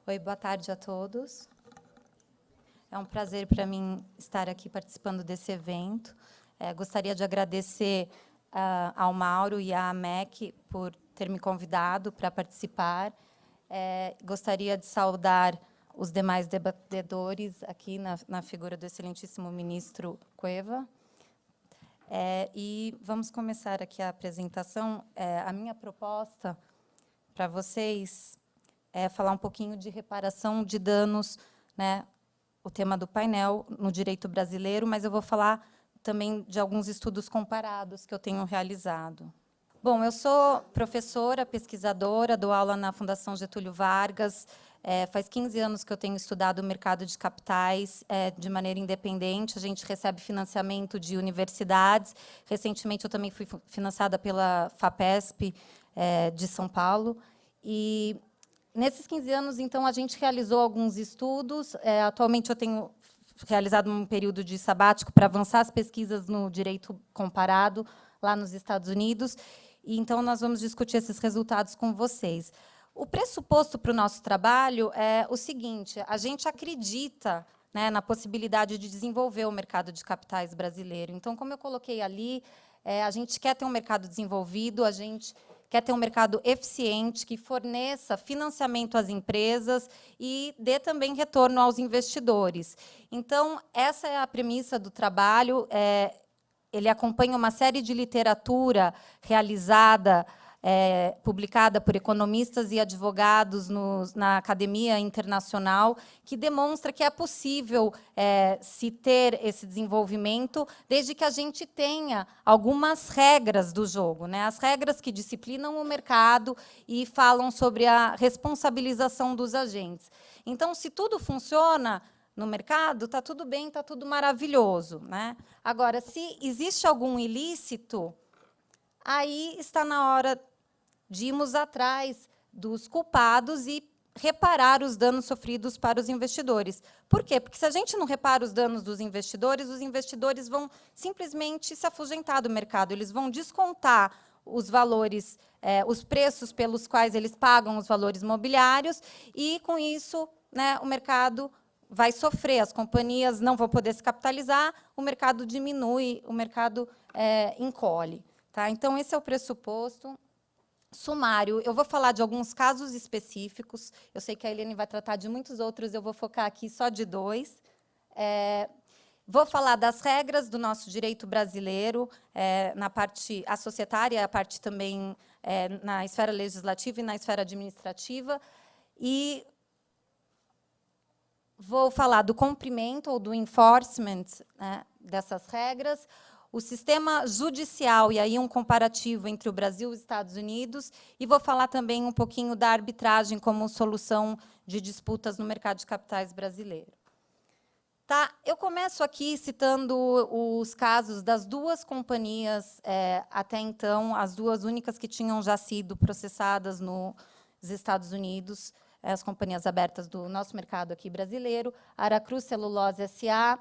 Oi, boa tarde a todos. É um prazer para mim estar aqui participando desse evento. Gostaria de agradecer ao Mauro e à AMEC por ter me convidado para participar. Gostaria de saudar os demais debatedores aqui na figura do excelentíssimo ministro Cueva. E vamos começar aqui a apresentação. A minha proposta para vocês é falar um pouquinho de reparação de danos, né, o tema do painel no direito brasileiro, mas eu vou falar também de alguns estudos comparados que eu tenho realizado. Bom, eu sou professora, pesquisadora, dou aula na Fundação Getúlio Vargas. Faz 15 anos que eu tenho estudado o mercado de capitais de maneira independente. A gente recebe financiamento de universidades. Recentemente, eu também fui financiada pela FAPESP de São Paulo. E nesses 15 anos, então, a gente realizou alguns estudos. Atualmente, eu tenho realizado um período de sabático para avançar as pesquisas no direito comparado, lá nos Estados Unidos. E, então, nós vamos discutir esses resultados com vocês. O pressuposto para o nosso trabalho é o seguinte: a gente acredita, né, na possibilidade de desenvolver o mercado de capitais brasileiro. Então, como eu coloquei ali, a gente quer ter um mercado desenvolvido, a gente quer ter um mercado eficiente, que forneça financiamento às empresas e dê também retorno aos investidores. Então, essa é a premissa do trabalho. Ele acompanha uma série de literatura realizada, publicada por economistas e advogados na academia internacional, que demonstra que é possível se ter esse desenvolvimento, desde que a gente tenha algumas regras do jogo, né? As regras que disciplinam o mercado e falam sobre a responsabilização dos agentes. Então, se tudo funciona no mercado, está tudo bem, está tudo maravilhoso, né? Agora, se existe algum ilícito, aí está na hora de irmos atrás dos culpados e reparar os danos sofridos para os investidores. Por quê? Porque se a gente não repara os danos dos investidores, os investidores vão simplesmente se afugentar do mercado, eles vão descontar os valores, os preços pelos quais eles pagam os valores imobiliários, e, com isso, né, o mercado vai sofrer, as companhias não vão poder se capitalizar, o mercado diminui, o mercado encolhe. Tá? Então, esse é o pressuposto sumário. Eu vou falar de alguns casos específicos. Eu sei que a Helene vai tratar de muitos outros, eu vou focar aqui só de 2. Vou falar das regras do nosso direito brasileiro, na parte societária, a parte também na esfera legislativa e na esfera administrativa. E vou falar do cumprimento ou do enforcement, né, dessas regras, o sistema judicial, e aí um comparativo entre o Brasil e os Estados Unidos, e vou falar também um pouquinho da arbitragem como solução de disputas no mercado de capitais brasileiro. Tá? Eu começo aqui citando os casos das 2 companhias, até então, as 2 únicas que tinham já sido processadas nos Estados Unidos, as companhias abertas do nosso mercado aqui brasileiro. A Aracruz Celulose S.A.,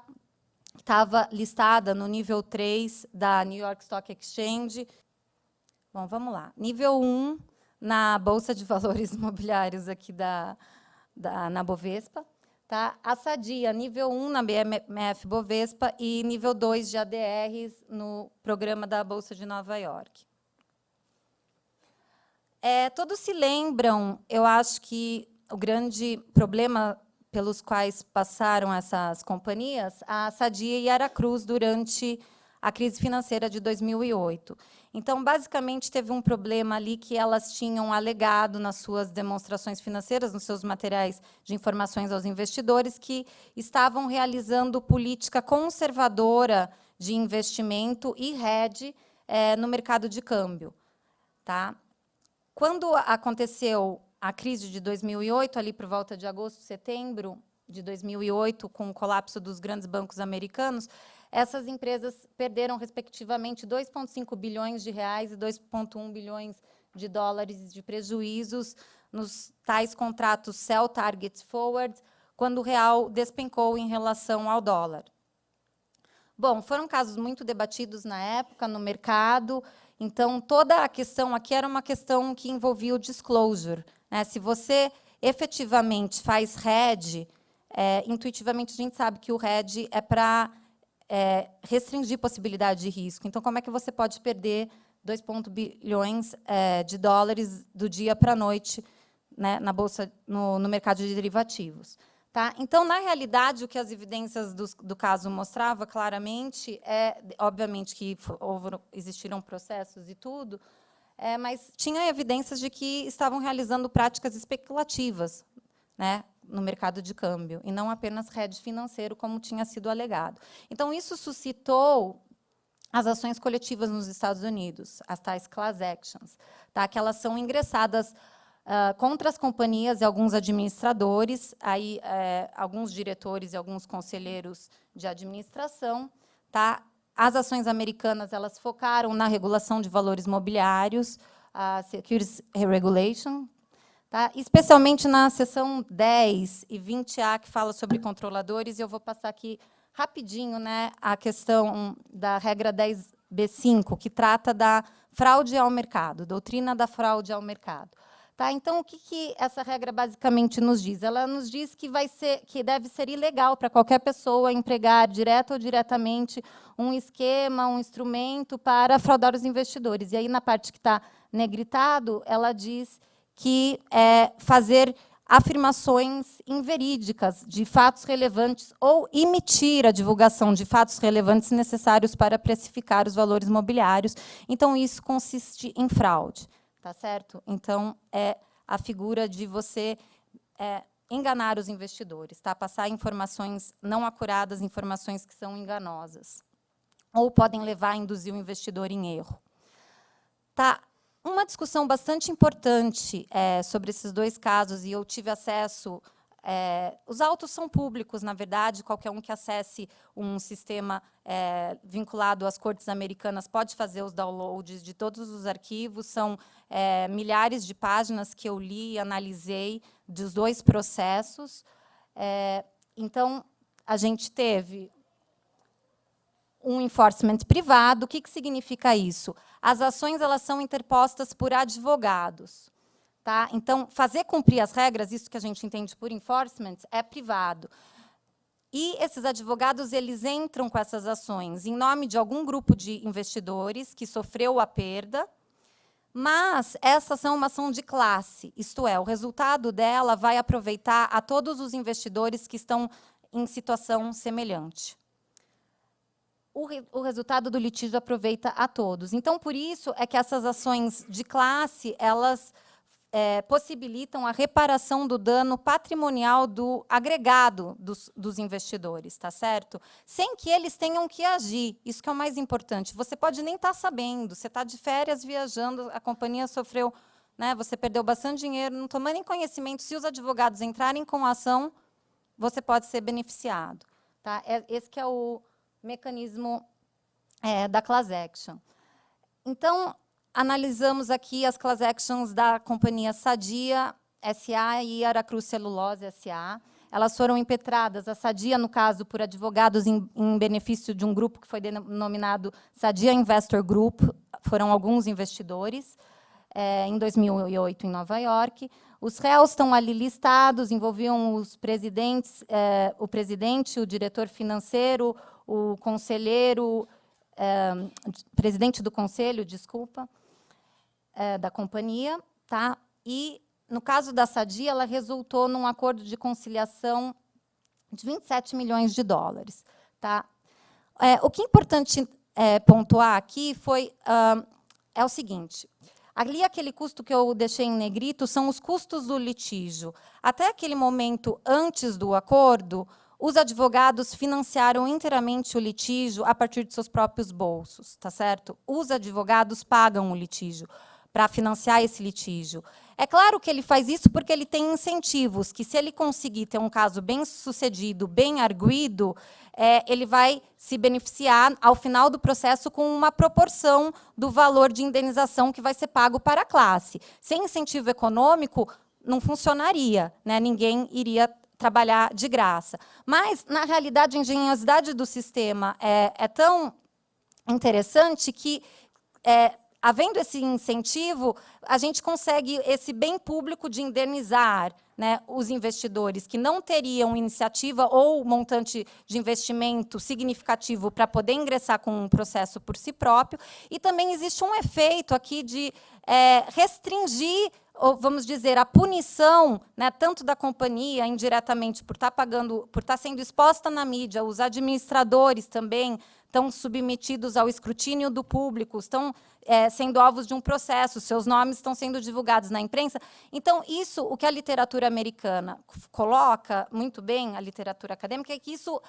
que estava listada no nível 3 da New York Stock Exchange. Bom, vamos lá. Nível 1, na Bolsa de Valores Imobiliários aqui na Bovespa. Tá? A Sadia, nível 1 na BMF Bovespa e nível 2 de ADRs no programa da Bolsa de Nova York. Todos se lembram, eu acho que o grande problema pelos quais passaram essas companhias, a Sadia e a Aracruz, durante a crise financeira de 2008. Então, basicamente, teve um problema ali que elas tinham alegado nas suas demonstrações financeiras, nos seus materiais de informações aos investidores, que estavam realizando política conservadora de investimento e hedge no mercado de câmbio. Tá? Quando aconteceu a crise de 2008, ali por volta de agosto, setembro de 2008, com o colapso dos grandes bancos americanos, essas empresas perderam, respectivamente, 2,5 bilhões de reais e 2,1 bilhões de dólares de prejuízos nos tais contratos Sell Target Forward, quando o real despencou em relação ao dólar. Bom, foram casos muito debatidos na época, no mercado. Então, toda a questão aqui era uma questão que envolvia o disclosure, né? Se você efetivamente faz hedge, intuitivamente a gente sabe que o hedge é para restringir possibilidade de risco. Então, como é que você pode perder 2 bilhões de dólares do dia para a noite, né, na bolsa, no mercado de derivativos? Tá? Então, na realidade, o que as evidências do caso mostrava claramente obviamente, que existiram processos e tudo, mas tinha evidências de que estavam realizando práticas especulativas, né, no mercado de câmbio, e não apenas hedge financeiro, como tinha sido alegado. Então, isso suscitou as ações coletivas nos Estados Unidos, as tais class actions, tá, que elas são ingressadas contra as companhias e alguns administradores, aí, alguns diretores e alguns conselheiros de administração. Tá? As ações americanas elas focaram na regulação de valores mobiliários, a Securities Regulation, tá? Especialmente na seção 10 e 20A, que fala sobre controladores, e eu vou passar aqui rapidinho, né, a questão da regra 10b5, que trata da fraude ao mercado, doutrina da fraude ao mercado. Tá? Então, o que essa regra basicamente nos diz? Ela nos diz que deve ser ilegal para qualquer pessoa empregar, direta ou diretamente, um esquema, um instrumento para fraudar os investidores. E aí, na parte que está negritado, ela diz que fazer afirmações inverídicas de fatos relevantes ou emitir a divulgação de fatos relevantes necessários para precificar os valores mobiliários. Então, isso consiste em fraude. Tá certo? Então, é a figura de você enganar os investidores, tá? Passar informações não acuradas, informações que são enganosas, ou podem levar a induzir o investidor em erro. Tá? Uma discussão bastante importante sobre esses dois casos, e eu tive acesso... os autos são públicos, na verdade, qualquer um que acesse um sistema vinculado às cortes americanas pode fazer os downloads de todos os arquivos, são milhares de páginas que eu li e analisei dos dois processos. Então, a gente teve um enforcement privado. O que significa isso? As ações elas são interpostas por advogados. Tá? Então, fazer cumprir as regras, isso que a gente entende por enforcement, é privado. E esses advogados eles entram com essas ações em nome de algum grupo de investidores que sofreu a perda, mas essa ação é uma ação de classe, isto é, o resultado dela vai aproveitar a todos os investidores que estão em situação semelhante. O resultado do litígio aproveita a todos. Então, por isso é que essas ações de classe, elas possibilitam a reparação do dano patrimonial do agregado dos investidores, tá certo? Sem que eles tenham que agir. Isso que é o mais importante. Você pode nem estar sabendo. Você está de férias viajando, a companhia sofreu, né, você perdeu bastante dinheiro, não tomando nem conhecimento. Se os advogados entrarem com a ação, você pode ser beneficiado. Tá? Esse que é o mecanismo da class action. Então, analisamos aqui as class actions da companhia Sadia S.A. e Aracruz Celulose S.A. Elas foram impetradas, a Sadia, no caso, por advogados em benefício de um grupo que foi denominado Sadia Investor Group, foram alguns investidores, em 2008, em Nova York. Os réus estão ali listados, envolviam os presidentes, o presidente, o diretor financeiro, o conselheiro, presidente do conselho, desculpa, da companhia, tá? E, no caso da Sadia, ela resultou num acordo de conciliação de 27 milhões de dólares. Tá? O que é importante pontuar aqui é o seguinte, ali aquele custo que eu deixei em negrito são os custos do litígio. Até aquele momento, antes do acordo, os advogados financiaram inteiramente o litígio a partir de seus próprios bolsos, tá certo? Os advogados pagam o litígio para financiar esse litígio. É claro que ele faz isso porque ele tem incentivos, que se ele conseguir ter um caso bem sucedido, bem arguido, ele vai se beneficiar, ao final do processo, com uma proporção do valor de indenização que vai ser pago para a classe. Sem incentivo econômico, não funcionaria, né? Ninguém iria trabalhar de graça. Mas, na realidade, a engenhosidade do sistema é tão interessante que havendo esse incentivo, a gente consegue esse bem público de indenizar, né, os investidores que não teriam iniciativa ou montante de investimento significativo para poder ingressar com um processo por si próprio. E também existe um efeito aqui de restringir, ou vamos dizer, a punição, né, tanto da companhia indiretamente por estar pagando, por estar sendo exposta na mídia, os administradores também estão submetidos ao escrutínio do público, estão sendo alvos de um processo, seus nomes estão sendo divulgados na imprensa. Então, isso, o que a literatura americana coloca muito bem, a literatura acadêmica, é que isso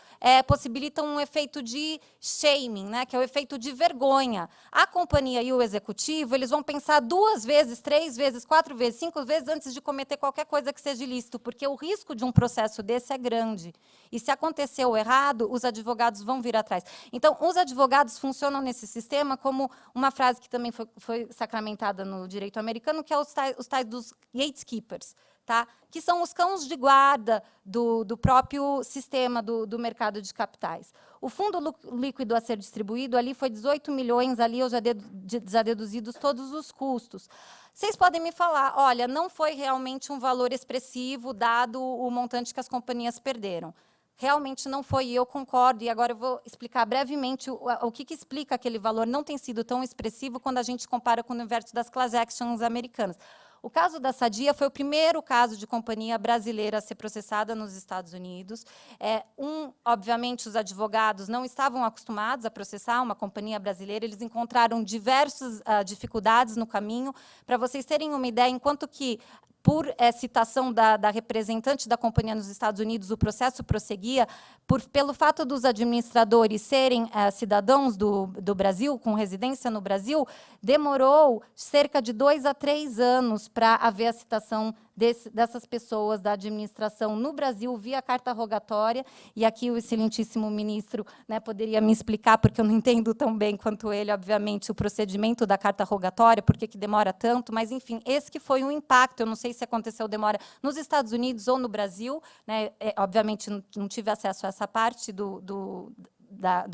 possibilita um efeito de shaming, né, que é o efeito de vergonha. A companhia e o executivo, eles vão pensar 2 vezes, 3 vezes, 4 vezes, 5 vezes antes de cometer qualquer coisa que seja ilícito, porque o risco de um processo desse é grande. E se aconteceu errado, os advogados vão vir atrás. Então, os advogados funcionam nesse sistema como uma frase que também foi sacramentada no direito americano, que é os tais dos gatekeepers, tá? Que são os cães de guarda do próprio sistema do mercado de capitais. O fundo líquido a ser distribuído ali foi 18 milhões, ali eu já deduzidos todos os custos. Vocês podem me falar, olha, não foi realmente um valor expressivo, dado o montante que as companhias perderam. Realmente não foi, e eu concordo, e agora eu vou explicar brevemente o que explica aquele valor não tem sido tão expressivo quando a gente compara com o universo das class actions americanas. O caso da Sadia foi o primeiro caso de companhia brasileira a ser processada nos Estados Unidos. Obviamente, os advogados não estavam acostumados a processar uma companhia brasileira, eles encontraram diversas dificuldades no caminho. Para vocês terem uma ideia, enquanto que por citação da representante da companhia nos Estados Unidos, o processo prosseguia, pelo fato dos administradores serem cidadãos do Brasil, com residência no Brasil, demorou cerca de 2 a 3 anos para haver a citação dessas pessoas da administração no Brasil via carta rogatória, e aqui o excelentíssimo ministro, né, poderia me explicar, porque eu não entendo tão bem quanto ele, obviamente, o procedimento da carta rogatória, por que demora tanto, mas, enfim, esse que foi um impacto. Eu não sei se aconteceu demora nos Estados Unidos ou no Brasil, né, obviamente não tive acesso a essa parte do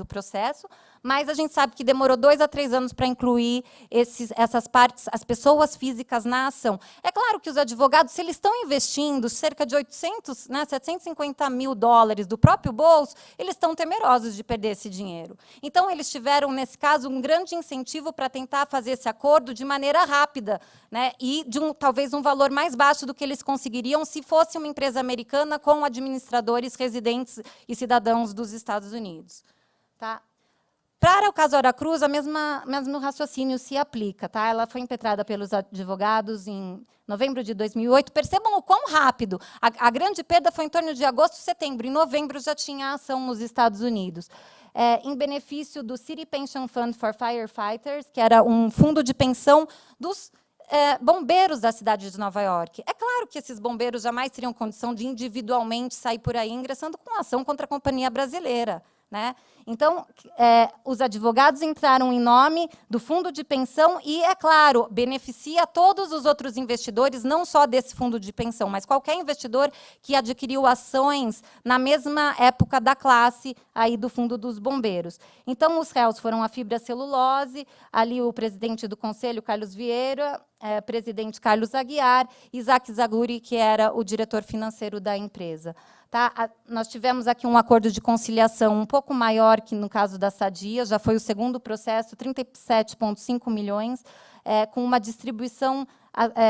processo, mas a gente sabe que demorou 2 a 3 anos para incluir essas partes, as pessoas físicas na ação. É claro que os advogados, se eles estão investindo cerca de 800, né, 750 mil dólares do próprio bolso, eles estão temerosos de perder esse dinheiro. Então, eles tiveram, nesse caso, um grande incentivo para tentar fazer esse acordo de maneira rápida, né, e de talvez um valor mais baixo do que eles conseguiriam se fosse uma empresa americana com administradores residentes e cidadãos dos Estados Unidos. Tá? Para o caso Aracruz, o mesmo raciocínio se aplica. Tá? Ela foi impetrada pelos advogados em novembro de 2008. Percebam o quão rápido. A grande perda foi em torno de agosto, setembro. Em novembro já tinha ação nos Estados Unidos. Em benefício do City Pension Fund for Firefighters, que era um fundo de pensão dos bombeiros da cidade de Nova York. É claro que esses bombeiros jamais teriam condição de individualmente sair por aí ingressando com ação contra a companhia brasileira. Né? Então, os advogados entraram em nome do fundo de pensão e, é claro, beneficia todos os outros investidores, não só desse fundo de pensão, mas qualquer investidor que adquiriu ações na mesma época da classe aí do fundo dos bombeiros. Então, os réus foram a Fibra Celulose, ali o presidente do conselho, Carlos Vieira, presidente Carlos Aguiar, Isaac Zaguri, que era o diretor financeiro da empresa. Tá? Nós tivemos aqui um acordo de conciliação um pouco maior que no caso da Sadia, já foi o segundo processo, 37,5 milhões, com uma distribuição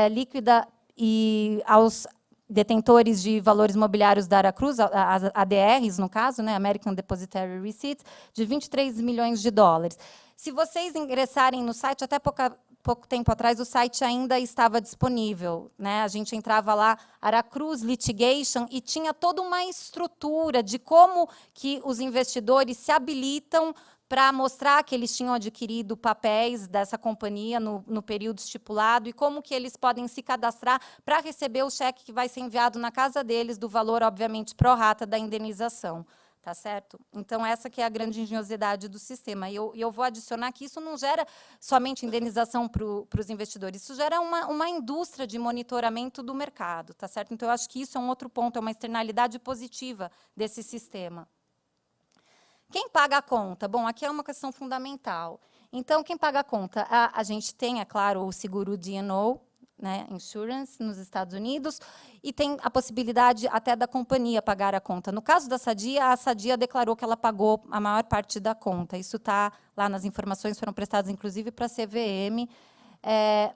líquida e aos detentores de valores imobiliários da Aracruz, as ADRs, no caso, né, American Depositary Receipts, de 23 milhões de dólares. Se vocês ingressarem no site, até pouco tempo atrás, o site ainda estava disponível. Né? A gente entrava lá, Aracruz Litigation, e tinha toda uma estrutura de como que os investidores se habilitam para mostrar que eles tinham adquirido papéis dessa companhia no período estipulado e como que eles podem se cadastrar para receber o cheque que vai ser enviado na casa deles, do valor, obviamente, pró rata da indenização. Tá certo? Então, essa que é a grande engenhosidade do sistema. E eu vou adicionar que isso não gera somente indenização para os investidores, isso gera uma indústria de monitoramento do mercado. Tá certo? Então, eu acho que isso é um outro ponto, é uma externalidade positiva desse sistema. Quem paga a conta? Bom, aqui é uma questão fundamental. Então, quem paga a conta? A gente tem, é claro, o seguro D&O, né, insurance, nos Estados Unidos, e tem a possibilidade até da companhia pagar a conta. No caso da Sadia, a Sadia declarou que ela pagou a maior parte da conta. Isso está lá nas informações, foram prestadas, inclusive, para a CVM.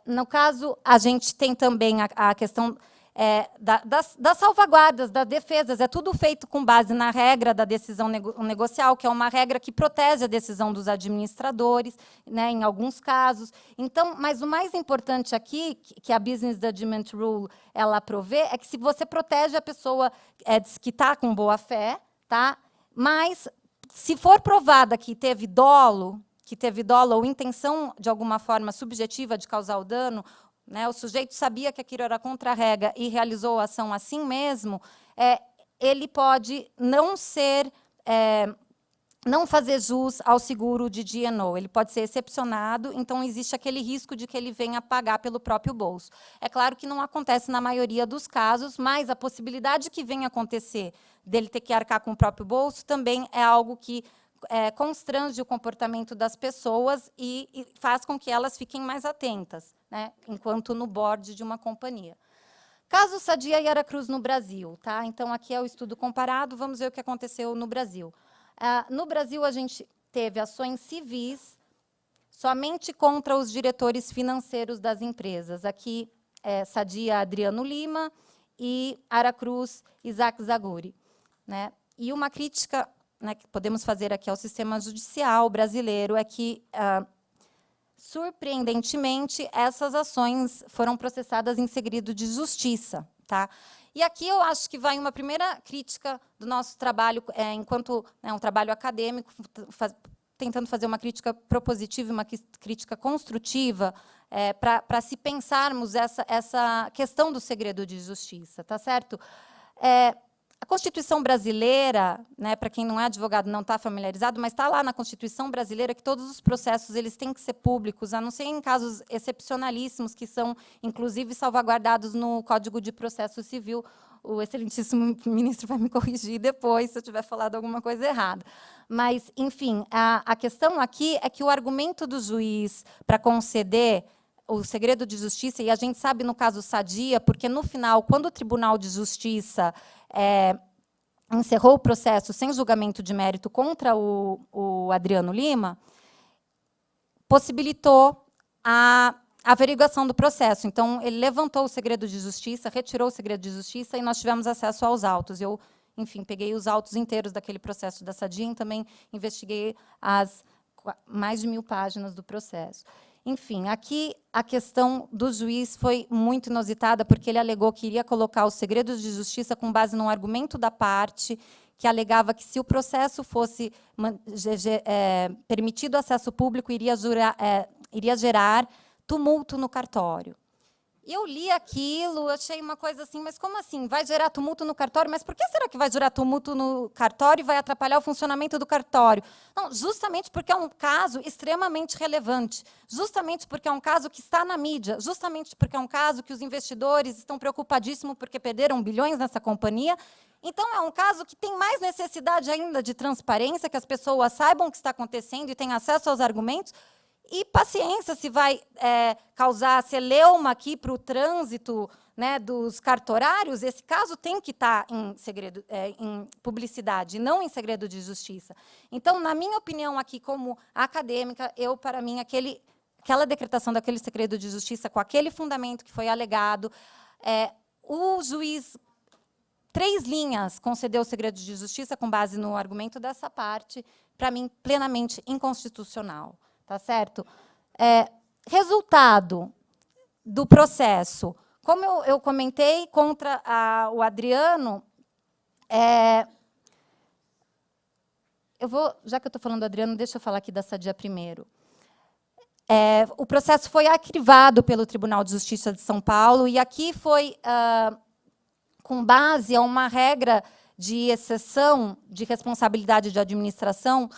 No caso, a gente tem também a questão das salvaguardas, das defesas. É tudo feito com base na regra da decisão negocial, que é uma regra que protege a decisão dos administradores, né, em alguns casos. Então, mas o mais importante aqui, que a Business Judgment Rule ela provê, é que se você protege a pessoa que está com boa fé, tá? Mas, se for provada que teve dolo ou intenção, de alguma forma, subjetiva de causar o dano, né, o sujeito sabia que aquilo era contra a regra e realizou a ação assim mesmo, ele pode não fazer jus ao seguro de D&O. Ele pode ser excepcionado, então existe aquele risco de que ele venha pagar pelo próprio bolso. É claro que não acontece na maioria dos casos, mas a possibilidade que venha acontecer dele ter que arcar com o próprio bolso também é algo que constrange o comportamento das pessoas e faz com que elas fiquem mais atentas, né, enquanto no board de uma companhia. Caso Sadia e Aracruz no Brasil. Tá? Então, aqui é o estudo comparado, vamos ver o que aconteceu no Brasil. No Brasil, a gente teve ações civis somente contra os diretores financeiros das empresas. Aqui, Sadia, Adriano Lima, e Aracruz, Isaac Zaguri. Né? E uma crítica, né, que podemos fazer aqui ao sistema judicial brasileiro é que, surpreendentemente, essas ações foram processadas em segredo de justiça. Tá? E aqui eu acho que vai uma primeira crítica do nosso trabalho, enquanto um trabalho acadêmico, tentando fazer uma crítica propositiva e uma crítica construtiva, para se pensarmos essa questão do segredo de justiça. Tá certo? A Constituição brasileira, né, para quem não é advogado não está familiarizado, mas está lá na Constituição brasileira que todos os processos eles têm que ser públicos, a não ser em casos excepcionalíssimos, que são, inclusive, salvaguardados no Código de Processo Civil. O excelentíssimo ministro vai me corrigir depois se eu tiver falado alguma coisa errada. Mas, enfim, a questão aqui é que o argumento do juiz para conceder o segredo de justiça, e a gente sabe no caso Sadia, porque, no final, quando o Tribunal de Justiça encerrou o processo sem julgamento de mérito contra o Adriano Lima, possibilitou a averiguação do processo. Então, ele levantou o segredo de justiça, retirou o segredo de justiça, e nós tivemos acesso aos autos. Eu, enfim, peguei os autos inteiros daquele processo da Sadia e também investiguei as mais de 1000 páginas do processo. Enfim, aqui a questão do juiz foi muito inusitada, porque ele alegou que iria colocar os segredos de justiça com base num argumento da parte que alegava que, se o processo fosse permitido acesso público, iria gerar tumulto no cartório. E eu li aquilo, achei uma coisa assim, mas como assim? Vai gerar tumulto no cartório? Mas por que será que vai gerar tumulto no cartório e vai atrapalhar o funcionamento do cartório? Não, justamente porque é um caso extremamente relevante, justamente porque é um caso que está na mídia, justamente porque é um caso que os investidores estão preocupadíssimos porque perderam bilhões nessa companhia. Então, é um caso que tem mais necessidade ainda de transparência, que as pessoas saibam o que está acontecendo e tenham acesso aos argumentos. E paciência se vai causar celeuma aqui para o trânsito, né, dos cartorários. Esse caso tem que estar em segredo, em publicidade, não em segredo de justiça. Então, na minha opinião, aqui como acadêmica, para mim, aquela decretação daquele segredo de justiça, com aquele fundamento que foi alegado, o juiz, 3 linhas, concedeu o segredo de justiça com base no argumento dessa parte, para mim, plenamente inconstitucional. Tá certo? Resultado do processo. Como eu comentei, contra o Adriano, já que eu estou falando do Adriano, deixa eu falar aqui da Sadia primeiro. O processo foi arquivado pelo Tribunal de Justiça de São Paulo, e aqui foi com base a uma regra de exceção de responsabilidade de administração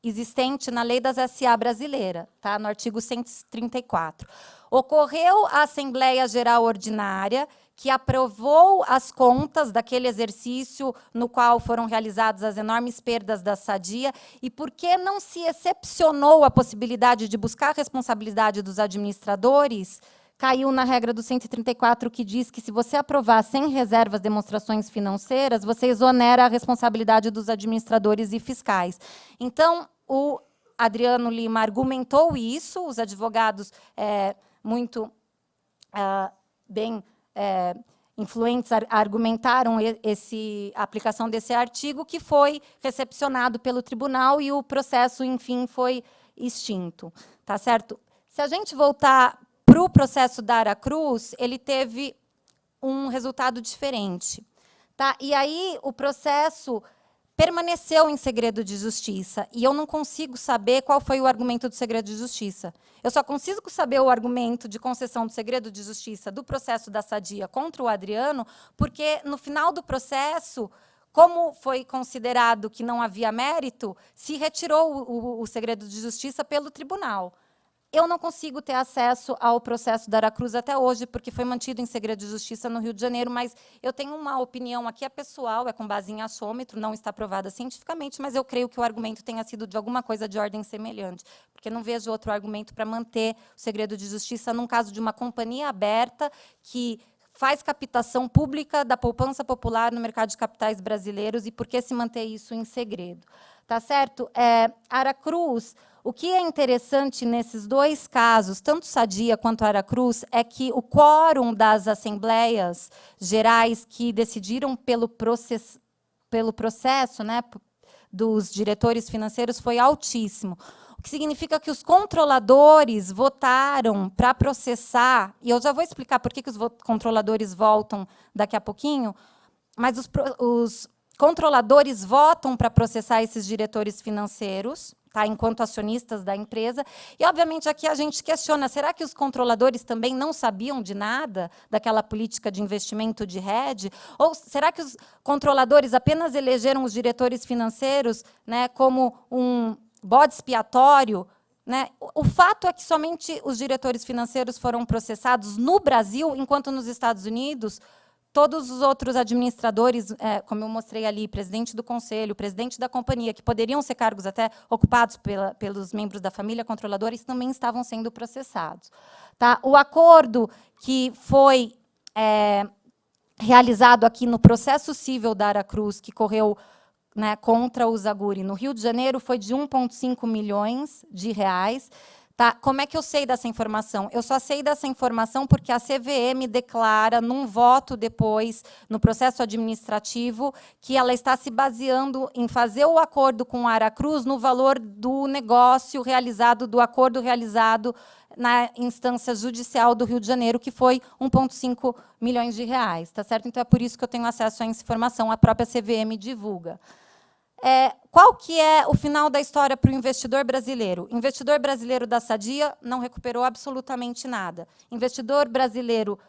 existente na Lei das SA brasileira, tá? No artigo 134. Ocorreu a Assembleia Geral Ordinária, que aprovou as contas daquele exercício no qual foram realizadas as enormes perdas da Sadia, e por que não se excepcionou a possibilidade de buscar a responsabilidade dos administradores, caiu na regra do 134, que diz que, se você aprovar sem reservas demonstrações financeiras, você exonera a responsabilidade dos administradores e fiscais. Então, o Adriano Lima argumentou isso, os advogados muito bem influentes argumentaram a aplicação desse artigo, que foi recepcionado pelo tribunal e o processo, enfim, foi extinto. Tá certo? Se a gente voltar para o processo da Aracruz, ele teve um resultado diferente. Tá? E aí o processo permaneceu em segredo de justiça, e eu não consigo saber qual foi o argumento do segredo de justiça. Eu só consigo saber o argumento de concessão do segredo de justiça do processo da Sadia contra o Adriano, porque, no final do processo, como foi considerado que não havia mérito, se retirou o segredo de justiça pelo tribunal. Eu não consigo ter acesso ao processo da Aracruz até hoje, porque foi mantido em segredo de justiça no Rio de Janeiro, mas eu tenho uma opinião aqui, é pessoal, é com base em achômetro, não está provada cientificamente, mas eu creio que o argumento tenha sido de alguma coisa de ordem semelhante, porque não vejo outro argumento para manter o segredo de justiça num caso de uma companhia aberta que faz captação pública da poupança popular no mercado de capitais brasileiros, e por que se manter isso em segredo. Tá certo? Aracruz, o que é interessante nesses dois casos, tanto Sadia quanto Aracruz, é que o quórum das assembleias gerais que decidiram pelo processo, né, dos diretores financeiros foi altíssimo. O que significa que os controladores votaram para processar, e eu já vou explicar por que os controladores voltam daqui a pouquinho, mas os controladores votam para processar esses diretores financeiros, tá, enquanto acionistas da empresa. E, obviamente, aqui a gente questiona, será que os controladores também não sabiam de nada daquela política de investimento de hedge? Ou será que os controladores apenas elegeram os diretores financeiros, né, como um bode expiatório? Né? O fato é que somente os diretores financeiros foram processados no Brasil, enquanto nos Estados Unidos todos os outros administradores, como eu mostrei ali, presidente do conselho, presidente da companhia, que poderiam ser cargos até ocupados pelos membros da família controladora, também estavam sendo processados. Tá? O acordo que foi realizado aqui no processo cível da Aracruz, que correu, né, contra o Zaguri, no Rio de Janeiro, foi de 1,5 milhões de reais. Tá? Como é que eu sei dessa informação? Eu só sei dessa informação porque a CVM declara, num voto depois, no processo administrativo, que ela está se baseando em fazer o acordo com a Aracruz no valor do negócio realizado, do acordo realizado na instância judicial do Rio de Janeiro, que foi 1,5 milhões de reais. Tá certo? Então, é por isso que eu tenho acesso a essa informação, a própria CVM divulga. Qual que é o final da história para o investidor brasileiro? O investidor brasileiro da Sadia não recuperou absolutamente nada. Investidor brasileiro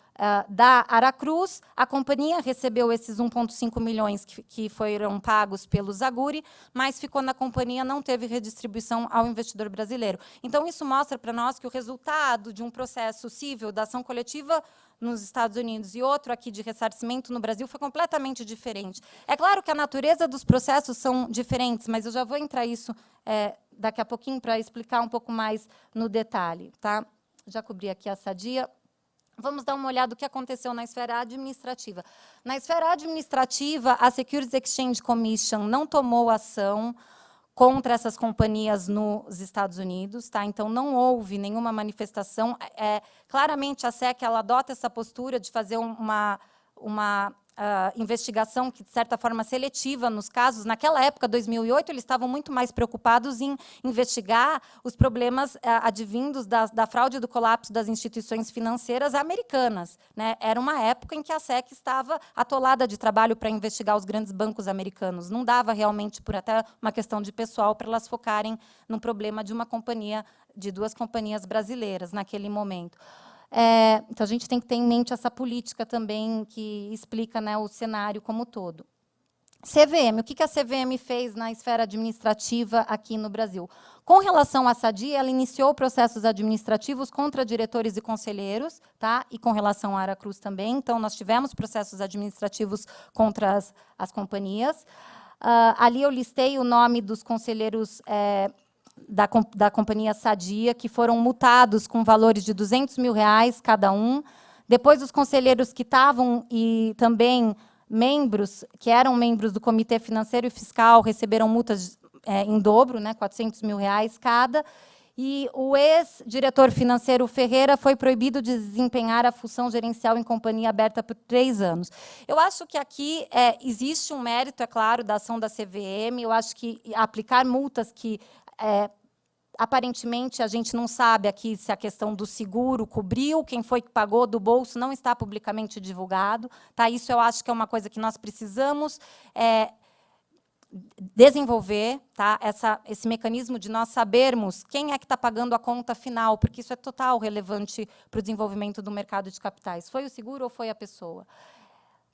da Aracruz, a companhia recebeu esses 1,5 milhões que foram pagos pelo Zaguri, mas ficou na companhia, não teve redistribuição ao investidor brasileiro. Então, isso mostra para nós que o resultado de um processo cível da ação coletiva nos Estados Unidos e outro aqui de ressarcimento no Brasil foi completamente diferente. É claro que a natureza dos processos são diferentes, mas eu já vou entrar isso daqui a pouquinho para explicar um pouco mais no detalhe. Tá? Já cobri aqui a Sadia. Vamos dar uma olhada no que aconteceu na esfera administrativa. Na esfera administrativa, a Securities Exchange Commission não tomou ação contra essas companhias nos Estados Unidos, tá? Então não houve nenhuma manifestação. Claramente a SEC ela adota essa postura de fazer uma investigação que, de certa forma, seletiva nos casos. Naquela época, 2008, eles estavam muito mais preocupados em investigar os problemas advindos da fraude e do colapso das instituições financeiras americanas. Né? Era uma época em que a SEC estava atolada de trabalho para investigar os grandes bancos americanos. Não dava realmente, por até uma questão de pessoal, para elas focarem no problema de uma companhia, de duas companhias brasileiras naquele momento. Então, a gente tem que ter em mente essa política também que explica, né, o cenário como todo. CVM, o que a CVM fez na esfera administrativa aqui no Brasil? Com relação à Sadia, ela iniciou processos administrativos contra diretores e conselheiros, tá? E com relação à Aracruz também. Então, nós tivemos processos administrativos contra as companhias. Ali eu listei o nome dos conselheiros da companhia Sadia, que foram multados com valores de R$200 mil cada um. Depois, os conselheiros que estavam e também membros, que eram membros do Comitê Financeiro e Fiscal, receberam multas em dobro, né, R$400 mil cada. E o ex-diretor financeiro Ferreira foi proibido de desempenhar a função gerencial em companhia aberta por 3 anos. Eu acho que aqui existe um mérito, é claro, da ação da CVM. Eu acho que aplicar multas que aparentemente a gente não sabe aqui se a questão do seguro cobriu, quem foi que pagou do bolso, não está publicamente divulgado. Tá? Isso eu acho que é uma coisa que nós precisamos desenvolver, tá? Esse mecanismo de nós sabermos quem é que está pagando a conta final, porque isso é total relevante para o desenvolvimento do mercado de capitais. Foi o seguro ou foi a pessoa?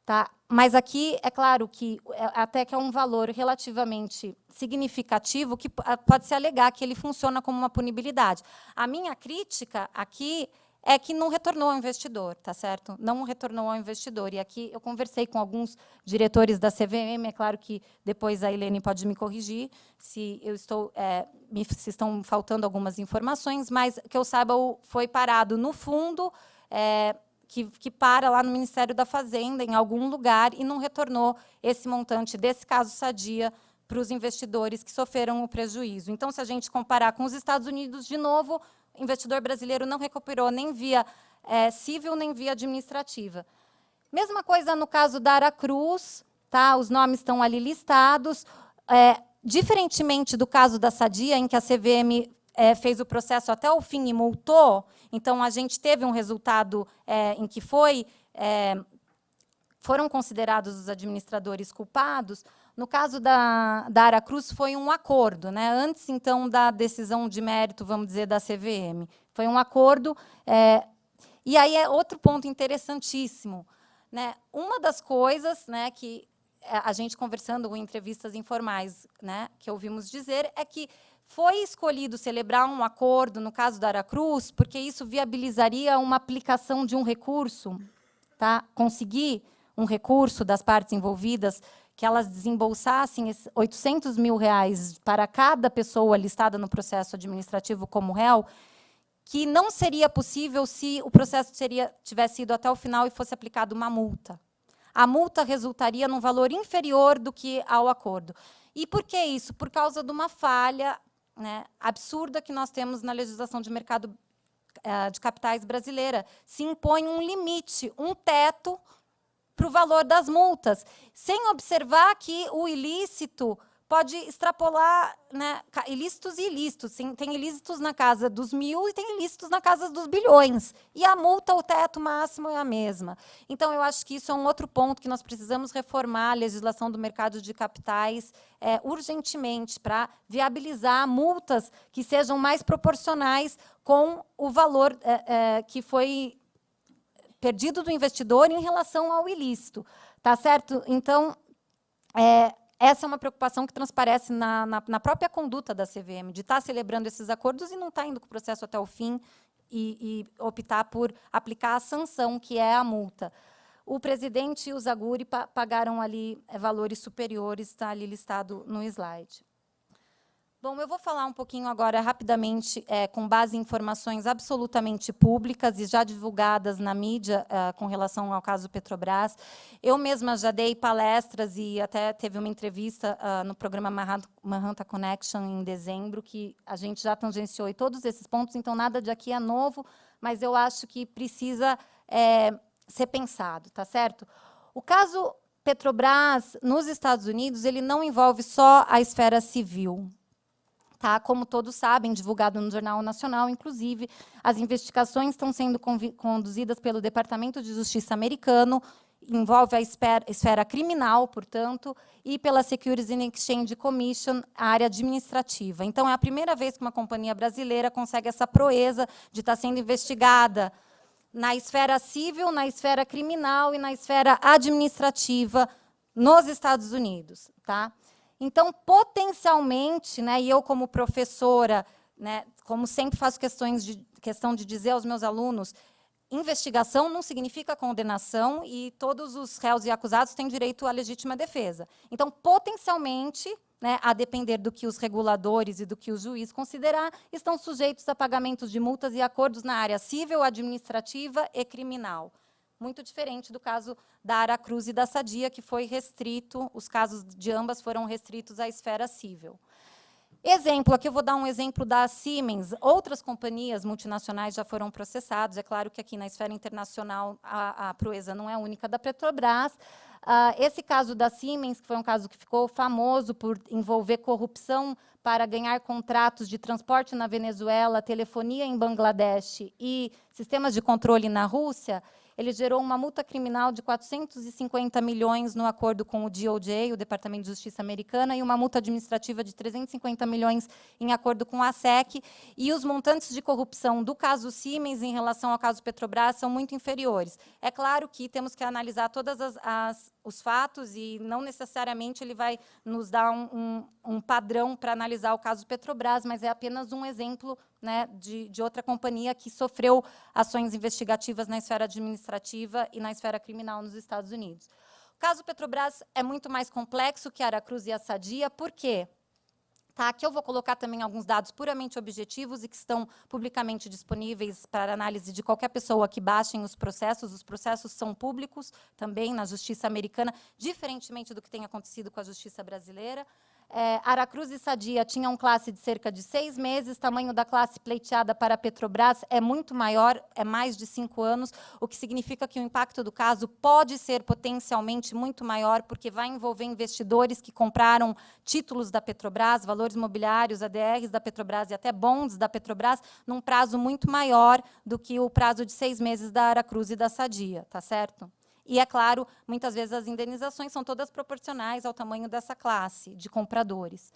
Tá? Mas aqui, é claro que até que é um valor relativamente significativo que pode-se alegar que ele funciona como uma punibilidade. A minha crítica aqui é que não retornou ao investidor, tá certo? Não retornou ao investidor. E aqui eu conversei com alguns diretores da CVM, é claro que depois a Helene pode me corrigir se eu estou se estão faltando algumas informações, mas que eu saiba, foi parado no fundo, que para lá no Ministério da Fazenda, em algum lugar, e não retornou esse montante desse caso Sadia para os investidores que sofreram o prejuízo. Então, se a gente comparar com os Estados Unidos, de novo, o investidor brasileiro não recuperou nem via civil, nem via administrativa. Mesma coisa no caso da Aracruz, tá? Os nomes estão ali listados. Diferentemente do caso da Sadia, em que a CVM fez o processo até o fim e multou, então a gente teve um resultado em que foram considerados os administradores culpados. No caso da Aracruz, foi um acordo, né? Antes, então, da decisão de mérito, vamos dizer, da CVM. Foi um acordo. E aí é outro ponto interessantíssimo, né? Uma das coisas, né, que a gente conversando em entrevistas informais, né, que ouvimos dizer, é que foi escolhido celebrar um acordo, no caso da Aracruz, porque isso viabilizaria uma aplicação de um recurso, tá? Conseguir um recurso das partes envolvidas, que elas desembolsassem R$800 mil para cada pessoa listada no processo administrativo como réu, que não seria possível se o processo tivesse ido até o final e fosse aplicada uma multa. A multa resultaria num valor inferior do que ao acordo. E por que isso? Por causa de uma falha, né, absurda que nós temos na legislação de mercado de capitais brasileira. Se impõe um limite, um teto para o valor das multas, sem observar que o ilícito pode extrapolar, né, ilícitos e ilícitos. Tem ilícitos na casa dos 1.000 e tem ilícitos na casa dos bilhões. E a multa, o teto máximo é a mesma. Então, eu acho que isso é um outro ponto que nós precisamos reformar a legislação do mercado de capitais urgentemente, para viabilizar multas que sejam mais proporcionais com o valor que foi perdido do investidor em relação ao ilícito. Tá certo? Então, essa é uma preocupação que transparece na própria conduta da CVM, de estar celebrando esses acordos e não estar indo com o processo até o fim e optar por aplicar a sanção, que é a multa. O presidente e o Zaguri pagaram ali valores superiores, está ali listado no slide. Bom, eu vou falar um pouquinho agora, rapidamente, com base em informações absolutamente públicas e já divulgadas na mídia com relação ao caso Petrobras. Eu mesma já dei palestras e até teve uma entrevista no programa Manhattan Connection, em dezembro, que a gente já tangenciou em todos esses pontos, então nada de aqui é novo, mas eu acho que precisa ser pensado, tá certo? O caso Petrobras, nos Estados Unidos, ele não envolve só a esfera civil. Tá? Como todos sabem, divulgado no Jornal Nacional, inclusive, as investigações estão sendo conduzidas pelo Departamento de Justiça americano, envolve a esfera criminal, portanto, e pela Securities and Exchange Commission, a área administrativa. Então, é a primeira vez que uma companhia brasileira consegue essa proeza de estar sendo investigada na esfera civil, na esfera criminal e na esfera administrativa nos Estados Unidos. Tá? Então, potencialmente, né, e eu como professora, né, como sempre faço questão de dizer aos meus alunos, investigação não significa condenação e todos os réus e acusados têm direito à legítima defesa. Então, potencialmente, né, a depender do que os reguladores e do que o juiz considerar, estão sujeitos a pagamentos de multas e acordos na área civil, administrativa e criminal. Muito diferente do caso da Aracruz e da Sadia, que foi restrito, os casos de ambas foram restritos à esfera civil. Exemplo, aqui eu vou dar um exemplo da Siemens. Outras companhias multinacionais já foram processadas. É claro que aqui na esfera internacional a proeza não é única da Petrobras. Esse caso da Siemens, que foi um caso que ficou famoso por envolver corrupção para ganhar contratos de transporte na Venezuela, telefonia em Bangladesh e sistemas de controle na Rússia, ele gerou uma multa criminal de 450 milhões no acordo com o DOJ, o Departamento de Justiça americana, e uma multa administrativa de 350 milhões em acordo com a SEC. E os montantes de corrupção do caso Siemens em relação ao caso Petrobras são muito inferiores. É claro que temos que analisar todos os fatos e não necessariamente ele vai nos dar um padrão para analisar o caso Petrobras, mas é apenas um exemplo, né, de outra companhia que sofreu ações investigativas na esfera administrativa e na esfera criminal nos Estados Unidos. O caso Petrobras é muito mais complexo que a Aracruz e a Sadia. Por quê? Tá, aqui eu vou colocar também alguns dados puramente objetivos e que estão publicamente disponíveis para análise de qualquer pessoa que baixem os processos. Os processos são públicos também na justiça americana, diferentemente do que tem acontecido com a justiça brasileira. Aracruz e Sadia tinham classe de cerca de 6 meses, tamanho da classe pleiteada para a Petrobras é muito maior, é mais de 5 anos, o que significa que o impacto do caso pode ser potencialmente muito maior, porque vai envolver investidores que compraram títulos da Petrobras, valores imobiliários, ADRs da Petrobras e até bonds da Petrobras, num prazo muito maior do que o prazo de 6 meses da Aracruz e da Sadia, tá certo? E, é claro, muitas vezes as indenizações são todas proporcionais ao tamanho dessa classe de compradores.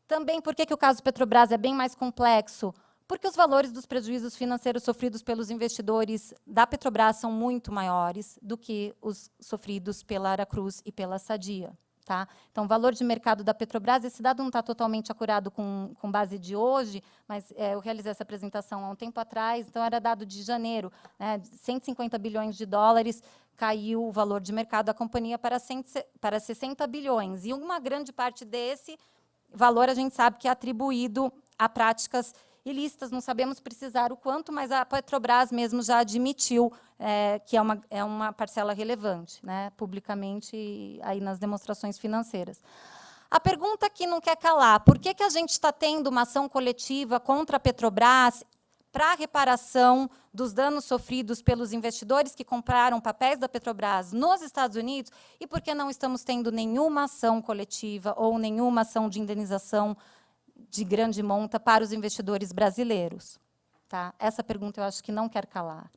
Também, por que o caso Petrobras é bem mais complexo? Porque os valores dos prejuízos financeiros sofridos pelos investidores da Petrobras são muito maiores do que os sofridos pela Aracruz e pela Sadia. Tá? Então, o valor de mercado da Petrobras, esse dado não está totalmente acurado com base de hoje, mas eu realizei essa apresentação há um tempo atrás, então era dado de janeiro, né, 150 bilhões de dólares, caiu o valor de mercado da companhia para 60 bilhões. E uma grande parte desse valor a gente sabe que é atribuído a práticas ilícitas, não sabemos precisar o quanto, mas a Petrobras mesmo já admitiu que é uma parcela relevante, né, publicamente aí nas demonstrações financeiras. A pergunta que não quer calar, por que a gente está tendo uma ação coletiva contra a Petrobras para a reparação dos danos sofridos pelos investidores que compraram papéis da Petrobras nos Estados Unidos e por que não estamos tendo nenhuma ação coletiva ou nenhuma ação de indenização de grande monta para os investidores brasileiros? Tá? Essa pergunta eu acho que não quer calar.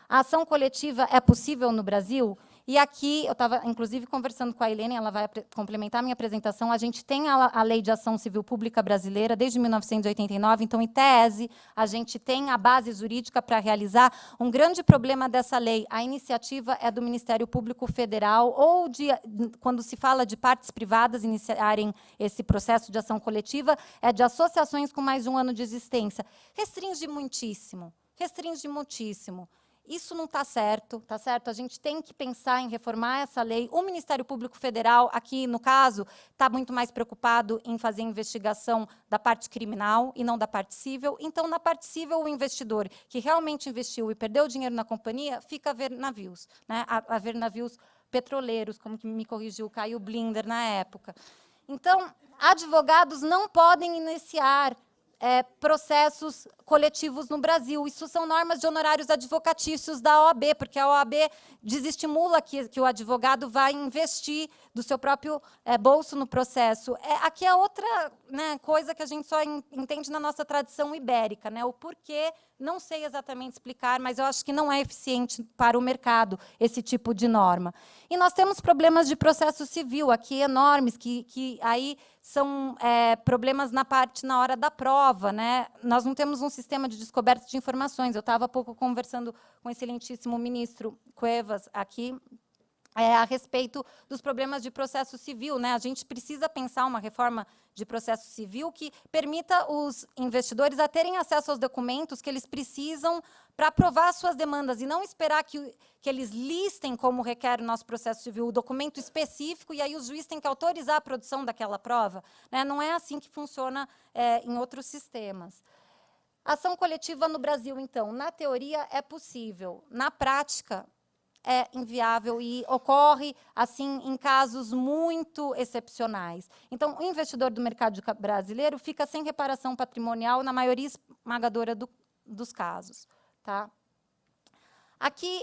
A ação coletiva é possível no Brasil? E aqui, eu estava, inclusive, conversando com a Helene, ela vai complementar a minha apresentação. A gente tem a Lei de Ação Civil Pública Brasileira desde 1989, então, em tese, a gente tem a base jurídica para realizar. Um grande problema dessa lei, a iniciativa é do Ministério Público Federal, ou quando se fala de partes privadas iniciarem esse processo de ação coletiva, é de associações com mais de 1 ano de existência. Restringe muitíssimo, restringe muitíssimo. Isso não está certo, tá certo? A gente tem que pensar em reformar essa lei. O Ministério Público Federal, aqui no caso, está muito mais preocupado em fazer investigação da parte criminal e não da parte civil. Então, na parte civil, o investidor que realmente investiu e perdeu dinheiro na companhia fica a ver navios, né? A ver navios petroleiros, como que me corrigiu o Caio Blinder na época. Então, advogados não podem iniciar processos coletivos no Brasil. Isso são normas de honorários advocatícios da OAB, porque a OAB desestimula que o advogado vai investir do seu próprio bolso no processo. Aqui é outra, né, coisa que a gente só entende na nossa tradição ibérica, né? O porquê, não sei exatamente explicar, mas eu acho que não é eficiente para o mercado esse tipo de norma. E nós temos problemas de processo civil aqui enormes, que aí são problemas na hora da prova, né? Nós não temos um sistema de descoberta de informações. Eu estava há pouco conversando com o excelentíssimo ministro Cuevas aqui, a respeito dos problemas de processo civil, né? A gente precisa pensar uma reforma de processo civil que permita os investidores a terem acesso aos documentos que eles precisam para aprovar suas demandas, e não esperar que eles listem, como requer o nosso processo civil, o documento específico, e aí o juiz tem que autorizar a produção daquela prova, né? Não é assim que funciona em outros sistemas. Ação coletiva no Brasil, então, na teoria é possível, na prática é inviável e ocorre assim em casos muito excepcionais. Então, o investidor do mercado brasileiro fica sem reparação patrimonial na maioria esmagadora dos casos. Tá? Aqui,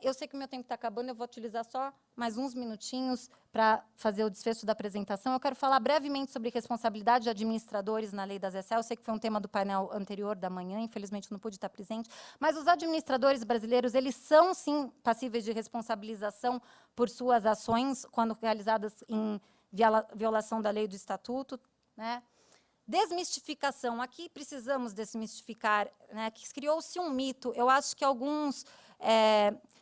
eu sei que o meu tempo está acabando, eu vou utilizar só mais uns minutinhos para fazer o desfecho da apresentação. Eu quero falar brevemente sobre responsabilidade de administradores na lei das SA. Eu sei que foi um tema do painel anterior da manhã, infelizmente não pude estar presente, mas os administradores brasileiros, eles são, sim, passíveis de responsabilização por suas ações, quando realizadas em violação da lei do estatuto, né? Desmistificação. Aqui precisamos desmistificar, né, que criou-se um mito. Eu acho que alguns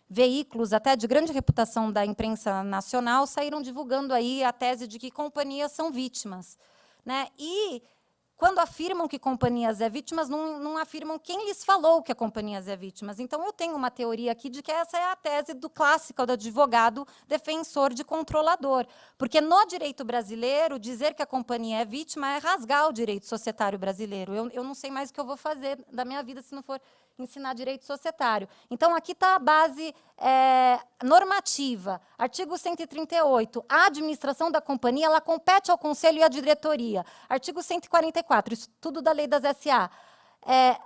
veículos, até de grande reputação da imprensa nacional, saíram divulgando aí a tese de que companhias são vítimas, né? E, quando afirmam que companhias é vítimas, não afirmam quem lhes falou que a companhias é vítimas. Então, eu tenho uma teoria aqui de que essa é a tese do clássico do advogado defensor de controlador. Porque, no direito brasileiro, dizer que a companhia é vítima é rasgar o direito societário brasileiro. Eu não sei mais o que eu vou fazer da minha vida se não for ensinar direito societário. Então, aqui está a base normativa. Artigo 138. A administração da companhia ela compete ao conselho e à diretoria. Artigo 144. Isso tudo da lei das SA.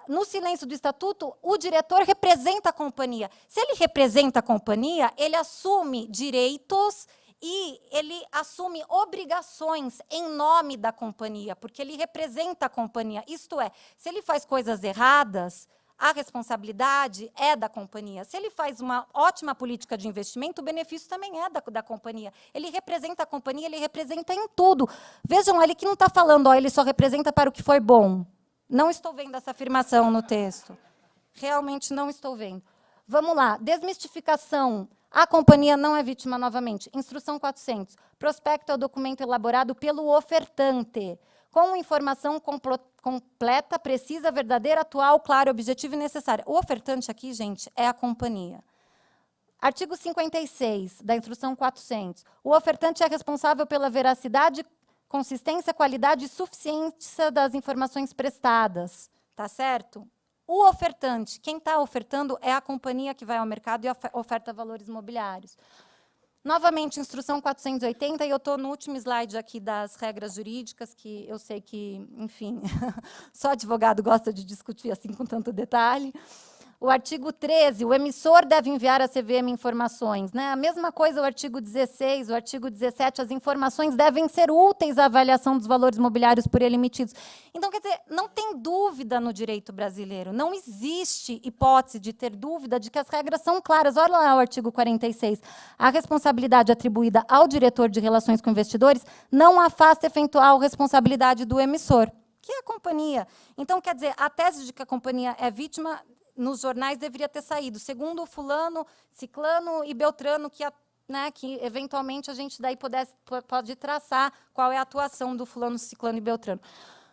No silêncio do estatuto, o diretor representa a companhia. Se ele representa a companhia, ele assume direitos e ele assume obrigações em nome da companhia, porque ele representa a companhia. Isto é, se ele faz coisas erradas, a responsabilidade é da companhia. Se ele faz uma ótima política de investimento, o benefício também é da companhia. Ele representa a companhia, ele representa em tudo. Vejam, ele que não está falando, ele só representa para o que foi bom. Não estou vendo essa afirmação no texto. Realmente não estou vendo. Vamos lá. Desmistificação. A companhia não é vítima novamente. Instrução 400. Prospecto é o documento elaborado pelo ofertante, com informação completa, precisa, verdadeira, atual, clara, objetiva e necessária. O ofertante aqui, gente, é a companhia. Artigo 56 da Instrução 400. O ofertante é responsável pela veracidade, consistência, qualidade e suficiência das informações prestadas. Tá certo? O ofertante, quem está ofertando é a companhia que vai ao mercado e oferta valores imobiliários. Novamente, instrução 480, e eu estou no último slide aqui das regras jurídicas, que eu sei que, enfim, só advogado gosta de discutir assim com tanto detalhe. O artigo 13, o emissor deve enviar à CVM informações, né? A mesma coisa o artigo 16, o artigo 17, as informações devem ser úteis à avaliação dos valores imobiliários por ele emitidos. Então, quer dizer, não tem dúvida no direito brasileiro, não existe hipótese de ter dúvida de que as regras são claras. Olha lá o artigo 46. A responsabilidade atribuída ao diretor de relações com investidores não afasta eventual responsabilidade do emissor, que é a companhia. Então, quer dizer, a tese de que a companhia é vítima nos jornais deveria ter saído, segundo o fulano, ciclano e beltrano, que eventualmente a gente daí pode traçar qual é a atuação do fulano, ciclano e beltrano.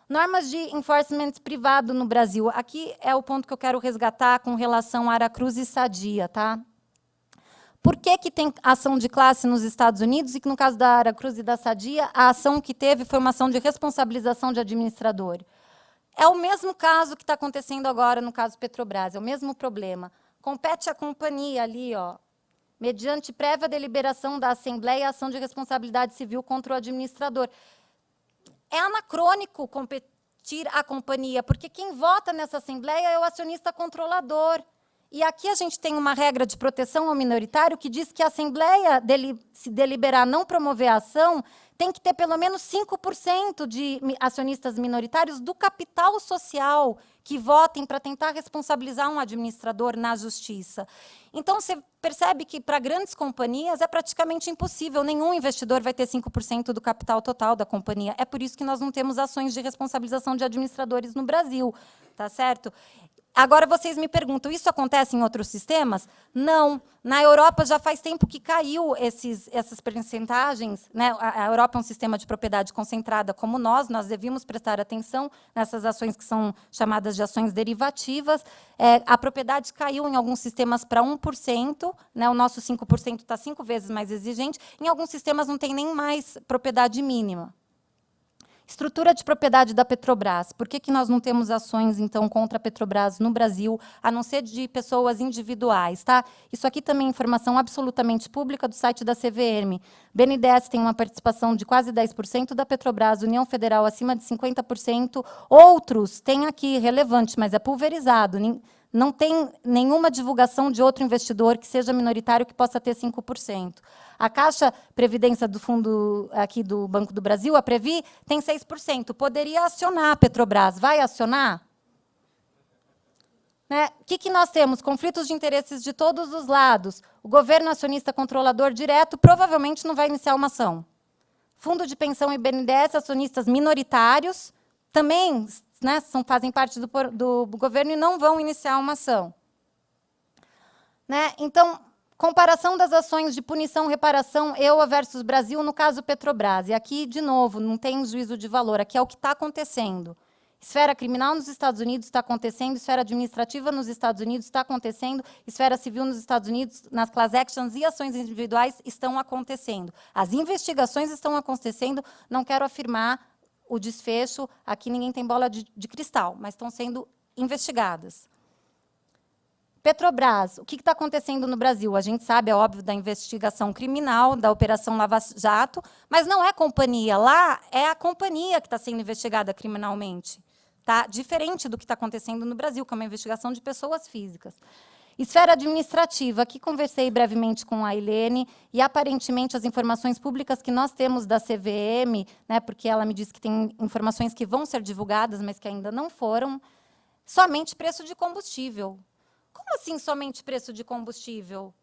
Normas de enforcement privado no Brasil. Aqui é o ponto que eu quero resgatar com relação a Aracruz e Sadia. Tá? Por que tem ação de classe nos Estados Unidos e que, no caso da Aracruz e da Sadia, a ação que teve foi uma ação de responsabilização de administrador? É o mesmo caso que está acontecendo agora no caso Petrobras, é o mesmo problema. Compete à companhia ali, ó, mediante prévia deliberação da Assembleia, a ação de responsabilidade civil contra o administrador. É anacrônico competir à companhia, porque quem vota nessa Assembleia é o acionista controlador. E aqui a gente tem uma regra de proteção ao minoritário que diz que a Assembleia, se deliberar não promover a ação, tem que ter pelo menos 5% de acionistas minoritários do capital social que votem para tentar responsabilizar um administrador na justiça. Então, você percebe que, para grandes companhias, é praticamente impossível. Nenhum investidor vai ter 5% do capital total da companhia. É por isso que nós não temos ações de responsabilização de administradores no Brasil. Tá certo? Agora, vocês me perguntam, isso acontece em outros sistemas? Não. Na Europa, já faz tempo que caiu essas percentagens. Né? A Europa é um sistema de propriedade concentrada como nós devíamos prestar atenção nessas ações que são chamadas de ações derivativas. A propriedade caiu em alguns sistemas para 1%, né? O nosso 5% está 5 vezes mais exigente. Em alguns sistemas não tem nem mais propriedade mínima. Estrutura de propriedade da Petrobras. Por que nós não temos ações, então, contra a Petrobras no Brasil, a não ser de pessoas individuais? Tá? Isso aqui também é informação absolutamente pública do site da CVM. BNDES tem uma participação de quase 10% da Petrobras, União Federal acima de 50%. Outros têm aqui, relevante, mas é pulverizado. Não tem nenhuma divulgação de outro investidor que seja minoritário que possa ter 5%. A Caixa Previdência do Fundo aqui do Banco do Brasil, a Previ, tem 6%. Poderia acionar a Petrobras. Vai acionar? Né? O que nós temos? Conflitos de interesses de todos os lados. O governo acionista controlador direto provavelmente não vai iniciar uma ação. Fundo de pensão e BNDES, acionistas minoritários, também, né, fazem parte do governo e não vão iniciar uma ação. Né? Então, comparação das ações de punição, reparação, EUA versus Brasil, no caso Petrobras. E aqui, de novo, não tem juízo de valor, aqui é o que está acontecendo. Esfera criminal nos Estados Unidos está acontecendo, esfera administrativa nos Estados Unidos está acontecendo, esfera civil nos Estados Unidos, nas class actions e ações individuais estão acontecendo. As investigações estão acontecendo, não quero afirmar o desfecho, aqui ninguém tem bola de cristal, mas estão sendo investigadas. Petrobras, o que está acontecendo no Brasil? A gente sabe, é óbvio, da investigação criminal, da Operação Lava Jato, mas não é companhia. Lá é a companhia que está sendo investigada criminalmente. Tá? Diferente do que está acontecendo no Brasil, que é uma investigação de pessoas físicas. Esfera administrativa, aqui conversei brevemente com a Ilene, e aparentemente as informações públicas que nós temos da CVM, né, porque ela me disse que tem informações que vão ser divulgadas, mas que ainda não foram, somente preço de combustível. Como assim somente preço de combustível?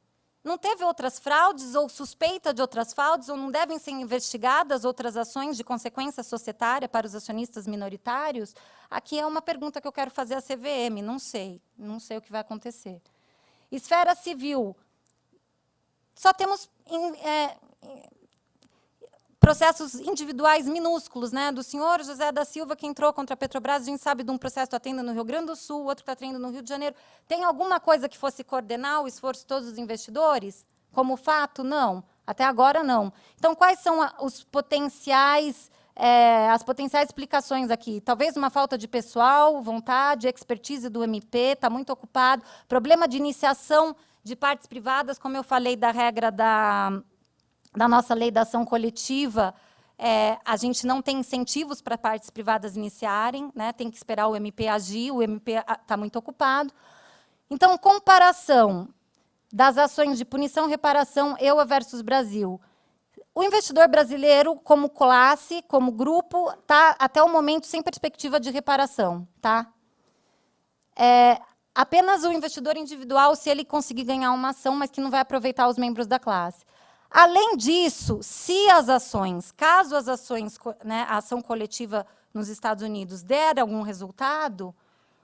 Não teve outras fraudes ou suspeita de outras fraudes, ou não devem ser investigadas outras ações de consequência societária para os acionistas minoritários? Aqui é uma pergunta que eu quero fazer à CVM, não sei o que vai acontecer. Esfera civil. Só temos processos individuais minúsculos, né? Do senhor José da Silva, que entrou contra a Petrobras, a gente sabe de um processo que está tendo no Rio Grande do Sul, outro que está tendo no Rio de Janeiro. Tem alguma coisa que fosse coordenar o esforço de todos os investidores? Como fato? Não. Até agora, não. Então, quais são as potenciais explicações aqui? Talvez uma falta de pessoal, vontade, expertise do MP, está muito ocupado. Problema de iniciação de partes privadas, como eu falei da regra da nossa lei da ação coletiva, a gente não tem incentivos para partes privadas iniciarem, né? Tem que esperar o MP agir, o MP está muito ocupado. Então, comparação das ações de punição e reparação EUA versus Brasil. O investidor brasileiro, como classe, como grupo, está, até o momento, sem perspectiva de reparação. Tá? Apenas o investidor individual, se ele conseguir ganhar uma ação, mas que não vai aproveitar os membros da classe. Além disso, se as ações, caso as ações, né, a ação coletiva nos Estados Unidos der algum resultado,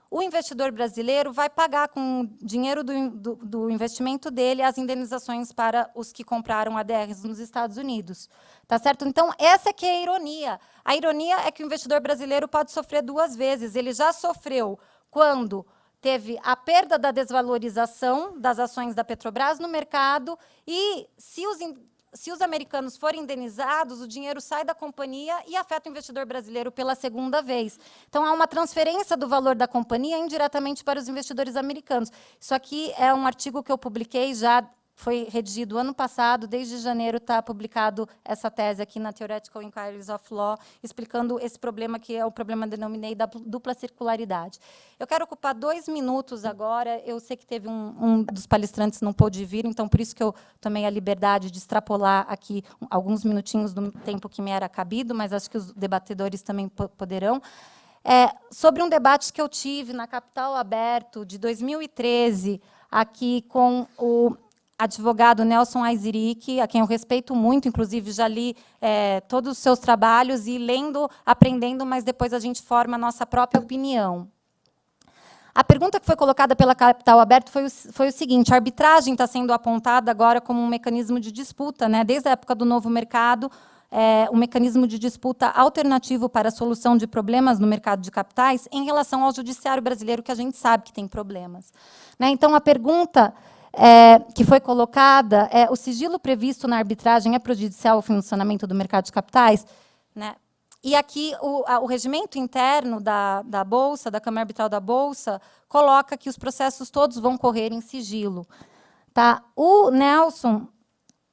o investidor brasileiro vai pagar com o dinheiro do investimento dele as indenizações para os que compraram ADRs nos Estados Unidos. Tá certo? Então, essa que é a ironia. A ironia é que o investidor brasileiro pode sofrer duas vezes. Ele já sofreu quando teve a perda da desvalorização das ações da Petrobras no mercado e, se os americanos forem indenizados, o dinheiro sai da companhia e afeta o investidor brasileiro pela segunda vez. Então, há uma transferência do valor da companhia indiretamente para os investidores americanos. Isso aqui é um artigo que eu publiquei, já foi redigido ano passado, desde janeiro está publicado essa tese aqui na Theoretical Inquiries of Law, explicando esse problema que é o problema denominei da dupla circularidade. Eu quero ocupar 2 minutos agora, eu sei que teve um dos palestrantes não pôde vir, então por isso que eu tomei a liberdade de extrapolar aqui alguns minutinhos do tempo que me era cabido, mas acho que os debatedores também poderão. Sobre um debate que eu tive na Capital Aberto, de 2013, aqui com o advogado Nelson Aiziric, a quem eu respeito muito, inclusive já li todos os seus trabalhos, e lendo, aprendendo, mas depois a gente forma a nossa própria opinião. A pergunta que foi colocada pela Capital Aberto foi o seguinte: a arbitragem está sendo apontada agora como um mecanismo de disputa, né? Desde a época do novo mercado, um mecanismo de disputa alternativo para a solução de problemas no mercado de capitais em relação ao judiciário brasileiro, que a gente sabe que tem problemas. Né? Então, a pergunta que foi colocada é: o sigilo previsto na arbitragem é prejudicial ao funcionamento do mercado de capitais? Né? E aqui o regimento interno da Bolsa, da Câmara Arbitral da Bolsa, coloca que os processos todos vão correr em sigilo. Tá? O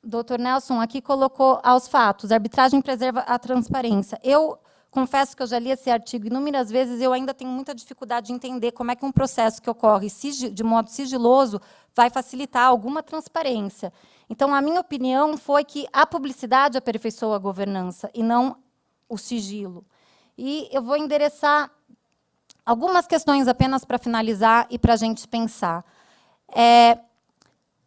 doutor Nelson, aqui colocou aos fatos: a arbitragem preserva a transparência. Eu confesso que eu já li esse artigo inúmeras vezes e eu ainda tenho muita dificuldade de entender como é que um processo que ocorre de modo sigiloso vai facilitar alguma transparência. Então, a minha opinião foi que a publicidade aperfeiçoa a governança e não o sigilo. E eu vou endereçar algumas questões apenas para finalizar e para a gente pensar.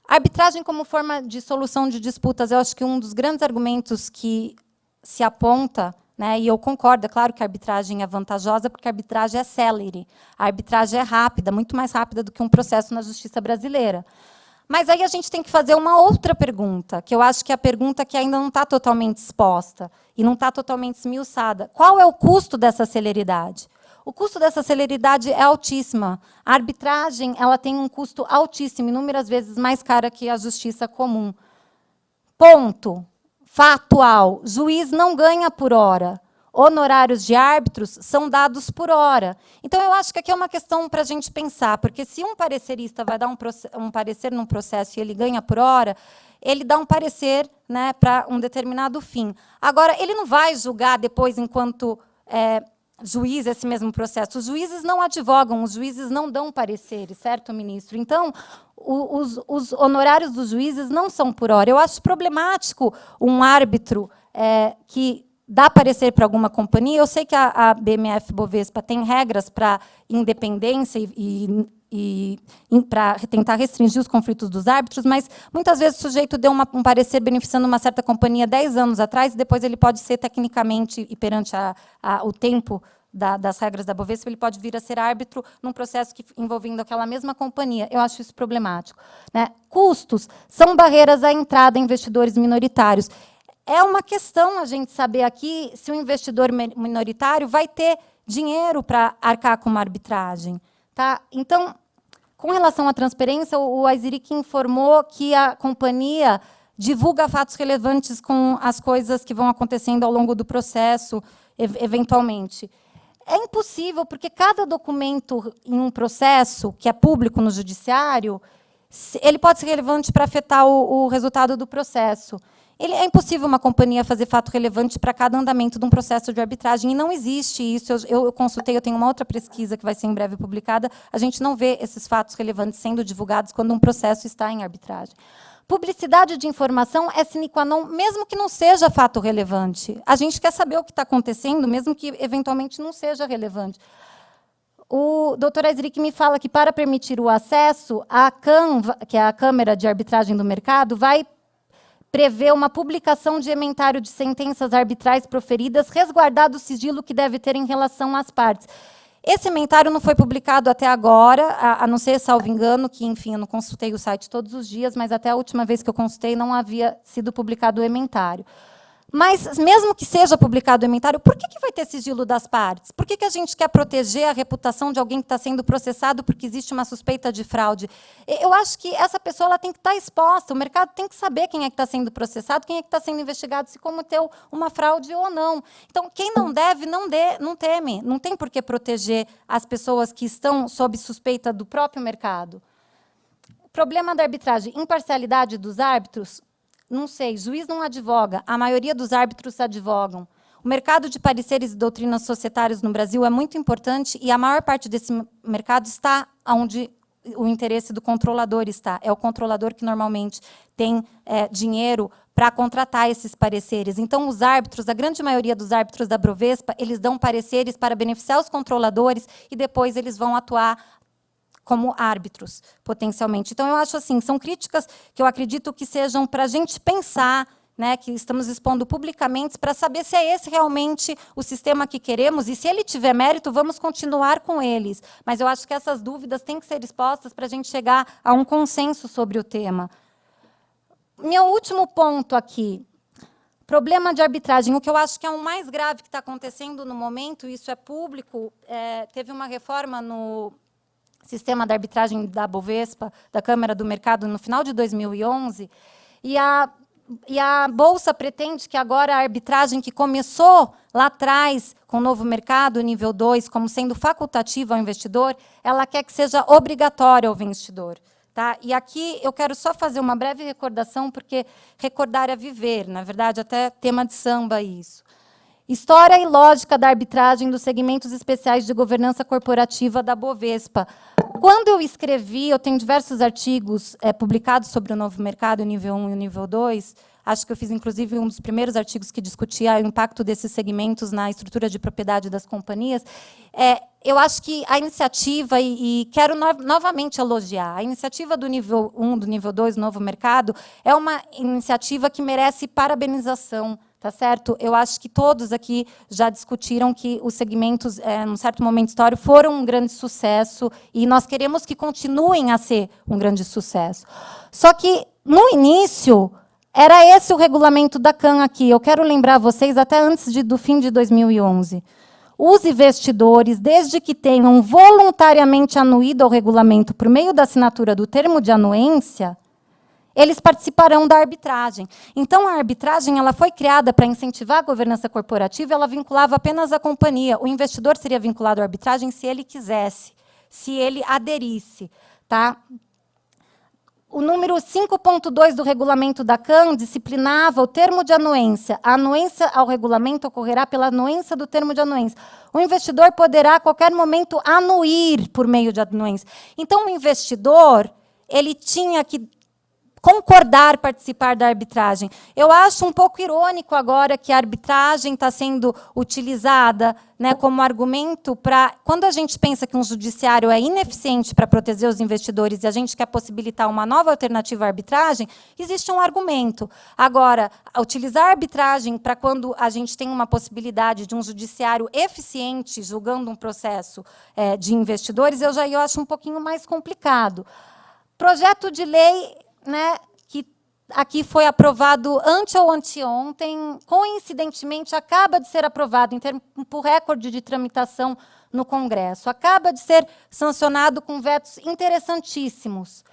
A arbitragem como forma de solução de disputas, eu acho que um dos grandes argumentos que se aponta, né, e eu concordo, é claro que a arbitragem é vantajosa, porque a arbitragem é célere, a arbitragem é rápida, muito mais rápida do que um processo na justiça brasileira. Mas aí a gente tem que fazer uma outra pergunta, que eu acho que é a pergunta que ainda não está totalmente exposta e não está totalmente esmiuçada. Qual é o custo dessa celeridade? O custo dessa celeridade é altíssima. A arbitragem ela tem um custo altíssimo, inúmeras vezes mais cara que a justiça comum. Ponto. Factual. Juiz não ganha por hora. Honorários de árbitros são dados por hora. Então, eu acho que aqui é uma questão para a gente pensar, porque se um parecerista vai dar um parecer num processo e ele ganha por hora, ele dá um parecer, né, para um determinado fim. Agora, ele não vai julgar depois, enquanto juiz, esse mesmo processo. Os juízes não advogam, os juízes não dão pareceres, certo, ministro? Então, os honorários dos juízes não são por hora. Eu acho problemático um árbitro que dá parecer para alguma companhia. Eu sei que a BMF Bovespa tem regras para independência e para tentar restringir os conflitos dos árbitros, mas muitas vezes o sujeito deu um parecer beneficiando uma certa companhia 10 anos atrás, e depois ele pode ser tecnicamente, e perante o tempo das regras da Bovespa, ele pode vir a ser árbitro num processo envolvendo aquela mesma companhia. Eu acho isso problemático. Né? Custos são barreiras à entrada em investidores minoritários. É uma questão a gente saber aqui se o investidor minoritário vai ter dinheiro para arcar com uma arbitragem. Tá? Então, com relação à transparência, o Aiziric informou que a companhia divulga fatos relevantes com as coisas que vão acontecendo ao longo do processo, eventualmente. É impossível, porque cada documento em um processo, que é público no judiciário, ele pode ser relevante para afetar o resultado do processo. É impossível uma companhia fazer fato relevante para cada andamento de um processo de arbitragem, e não existe isso. Eu consultei, eu tenho uma outra pesquisa que vai ser em breve publicada, a gente não vê esses fatos relevantes sendo divulgados quando um processo está em arbitragem. Publicidade de informação é sine qua non, mesmo que não seja fato relevante. A gente quer saber o que está acontecendo, mesmo que, eventualmente, não seja relevante. O doutor Aiziric me fala que, para permitir o acesso, a CAM, que é a Câmara de Arbitragem do Mercado, vai prevê uma publicação de ementário de sentenças arbitrais proferidas, resguardado o sigilo que deve ter em relação às partes. Esse ementário não foi publicado até agora, a não ser, salvo engano, que, enfim, eu não consultei o site todos os dias, mas até a última vez que eu consultei não havia sido publicado o ementário. Mas, mesmo que seja publicado o ementário, por que vai ter sigilo das partes? Por que a gente quer proteger a reputação de alguém que está sendo processado porque existe uma suspeita de fraude? Eu acho que essa pessoa ela tem que estar exposta, o mercado tem que saber quem é que está sendo processado, quem é que está sendo investigado, se cometeu uma fraude ou não. Então, quem não deve, não teme. Não tem por que proteger as pessoas que estão sob suspeita do próprio mercado. Problema da arbitragem, imparcialidade dos árbitros. Não sei, juiz não advoga, a maioria dos árbitros advogam. O mercado de pareceres e doutrinas societárias no Brasil é muito importante e a maior parte desse mercado está onde o interesse do controlador está. É o controlador que normalmente tem dinheiro para contratar esses pareceres. Então, os árbitros, a grande maioria dos árbitros da Bovespa, eles dão pareceres para beneficiar os controladores e depois eles vão atuar como árbitros, potencialmente. Então, eu acho assim, são críticas que eu acredito que sejam para a gente pensar né, que estamos expondo publicamente, para saber se é esse realmente o sistema que queremos, e se ele tiver mérito, vamos continuar com eles. Mas eu acho que essas dúvidas têm que ser expostas para a gente chegar a um consenso sobre o tema. Meu último ponto aqui, problema de arbitragem. O que eu acho que é o mais grave que está acontecendo no momento, isso é público, teve uma reforma no sistema da arbitragem da Bovespa, da Câmara do Mercado, no final de 2011, e a Bolsa pretende que agora a arbitragem que começou lá atrás, com o novo mercado, nível 2, como sendo facultativa ao investidor, ela quer que seja obrigatória ao investidor. Tá? E aqui eu quero só fazer uma breve recordação, porque recordar é viver, na verdade, até tema de samba isso. História e lógica da arbitragem dos segmentos especiais de governança corporativa da Bovespa. Quando eu escrevi, eu tenho diversos artigos publicados sobre o novo mercado, o nível 1 e o nível 2. Acho que eu fiz, inclusive, um dos primeiros artigos que discutia o impacto desses segmentos na estrutura de propriedade das companhias. Eu acho que a iniciativa, e quero novamente elogiar, a iniciativa do nível 1, do nível 2, novo mercado, é uma iniciativa que merece parabenização. Tá certo? Eu acho que todos aqui já discutiram que os segmentos, num certo momento histórico, foram um grande sucesso, e nós queremos que continuem a ser um grande sucesso. Só que, no início, era esse o regulamento da CAN aqui. Eu quero lembrar vocês, até antes do fim de 2011. Os investidores, desde que tenham voluntariamente anuído ao regulamento por meio da assinatura do termo de anuência, eles participarão da arbitragem. Então, a arbitragem ela foi criada para incentivar a governança corporativa, ela vinculava apenas a companhia. O investidor seria vinculado à arbitragem se ele quisesse, se ele aderisse. Tá? O número 5.2 do regulamento da CAN disciplinava o termo de anuência. A anuência ao regulamento ocorrerá pela anuência do termo de anuência. O investidor poderá, a qualquer momento, anuir por meio de anuência. Então, o investidor ele tinha que concordar participar da arbitragem. Eu acho um pouco irônico agora que a arbitragem está sendo utilizada, né, como argumento para... Quando a gente pensa que um judiciário é ineficiente para proteger os investidores e a gente quer possibilitar uma nova alternativa à arbitragem, existe um argumento. Agora, utilizar a arbitragem para quando a gente tem uma possibilidade de um judiciário eficiente julgando um processo de investidores, eu acho um pouquinho mais complicado. Projeto de lei, né, que aqui foi aprovado ante ou anteontem, coincidentemente, acaba de ser aprovado em tempo recorde de tramitação no Congresso. Acaba de ser sancionado com vetos interessantíssimos.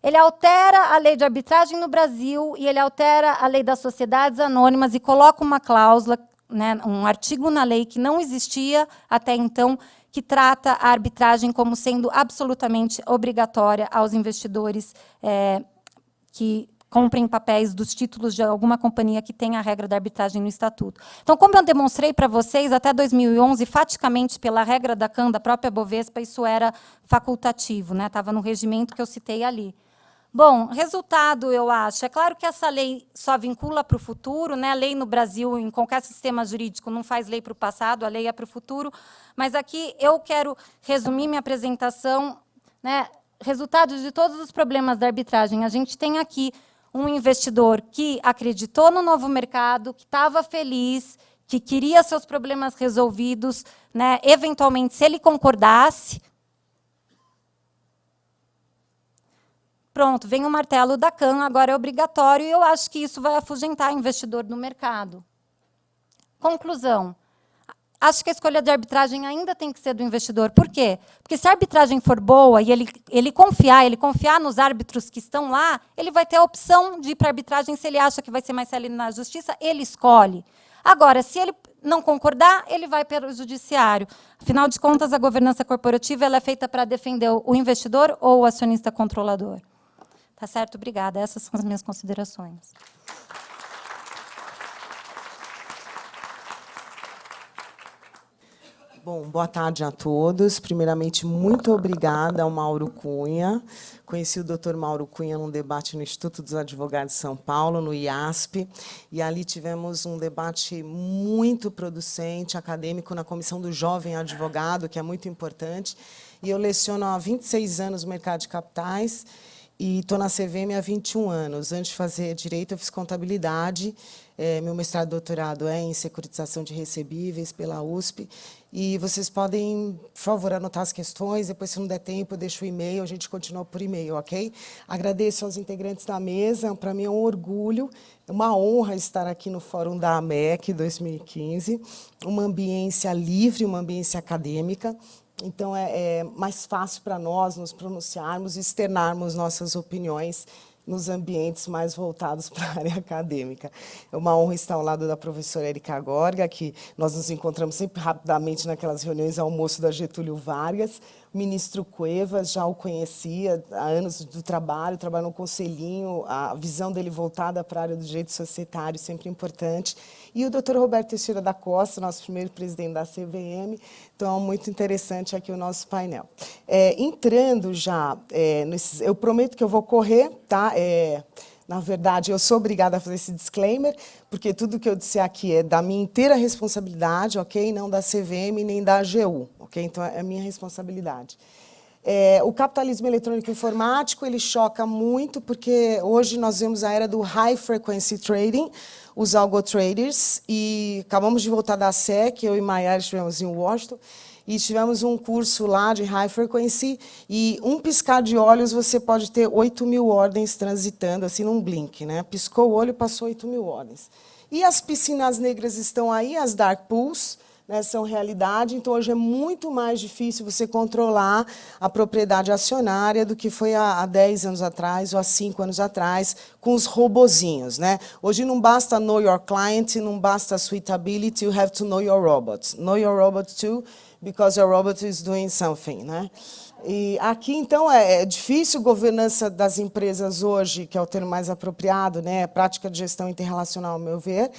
Ele altera a lei de arbitragem no Brasil e ele altera a lei das sociedades anônimas e coloca uma cláusula, né, um artigo na lei que não existia até então, que trata a arbitragem como sendo absolutamente obrigatória aos investidores que comprem papéis dos títulos de alguma companhia que tenha a regra da arbitragem no estatuto. Então, como eu demonstrei para vocês, até 2011, faticamente, pela regra da CAN, da própria Bovespa, isso era facultativo, né? Estava no regimento que eu citei ali. Bom, resultado, eu acho. É claro que essa lei só vincula para o futuro, né? A lei no Brasil, em qualquer sistema jurídico, não faz lei para o passado, a lei é para o futuro. Mas aqui eu quero resumir minha apresentação, né? Resultados de todos os problemas da arbitragem. A gente tem aqui um investidor que acreditou no novo mercado, que estava feliz, que queria seus problemas resolvidos, né? Eventualmente, se ele concordasse, pronto, vem o martelo da CAN, agora é obrigatório, e eu acho que isso vai afugentar o investidor no mercado. Conclusão. Acho que a escolha de arbitragem ainda tem que ser do investidor. Por quê? Porque se a arbitragem for boa e ele confiar nos árbitros que estão lá, ele vai ter a opção de ir para a arbitragem. Se ele acha que vai ser mais célere na justiça, ele escolhe. Agora, se ele não concordar, ele vai para o judiciário. Afinal de contas, a governança corporativa ela é feita para defender o investidor ou o acionista controlador. Tá certo? Obrigada. Essas são as minhas considerações. Bom, boa tarde a todos. Primeiramente, muito obrigada ao Mauro Cunha. Conheci o Dr. Mauro Cunha num debate no Instituto dos Advogados de São Paulo, no IASP, e ali tivemos um debate muito producente, acadêmico, na Comissão do Jovem Advogado, que é muito importante. E eu leciono há 26 anos no mercado de capitais, e estou na CVM há 21 anos. Antes de fazer direito, eu fiz contabilidade. Meu mestrado e doutorado é em securitização de recebíveis pela USP. E vocês podem, por favor, anotar as questões. Depois, se não der tempo, eu deixo o e-mail, a gente continua por e-mail, ok? Agradeço aos integrantes da mesa. Para mim é um orgulho, é uma honra estar aqui no Fórum da AMEC 2015, uma ambiência livre, uma ambiência acadêmica. Então, é mais fácil para nós nos pronunciarmos e externarmos nossas opiniões nos ambientes mais voltados para a área acadêmica. É uma honra estar ao lado da professora Erika Gorga, que nós nos encontramos sempre rapidamente naquelas reuniões de almoço da Getúlio Vargas. O ministro Cuevas, já o conhecia há anos do trabalho no conselhinho, a visão dele voltada para a área do direito societário, sempre importante. E o doutor Roberto Teixeira da Costa, nosso primeiro presidente da CVM. Então, muito interessante aqui o nosso painel. Entrando já, eu prometo que eu vou correr, tá? Na verdade, eu sou obrigada a fazer esse disclaimer, porque tudo que eu disser aqui é da minha inteira responsabilidade, ok? Não da CVM nem da AGU, ok? Então, é a minha responsabilidade. O capitalismo eletrônico informático, ele choca muito, porque hoje nós vemos a era do high frequency trading, os algotraders, e acabamos de voltar da SEC, eu e Maiara estivemos em Washington, e tivemos um curso lá de high frequency, e um piscar de olhos você pode ter 8.000 ordens transitando, assim, num blink, né? Piscou o olho, passou 8.000 ordens. E as piscinas negras estão aí, as dark pools, né, são realidade, então hoje é muito mais difícil você controlar a propriedade acionária do que foi há 10 anos atrás ou há 5 anos atrás, com os robozinhos, né? Hoje não basta know your client, não basta suitability, you have to know your robot. Know your robot too, because your robot is doing something, né? E aqui, então, é difícil governança das empresas hoje, que é o termo mais apropriado, né? Prática de gestão interrelacional, ao meu ver.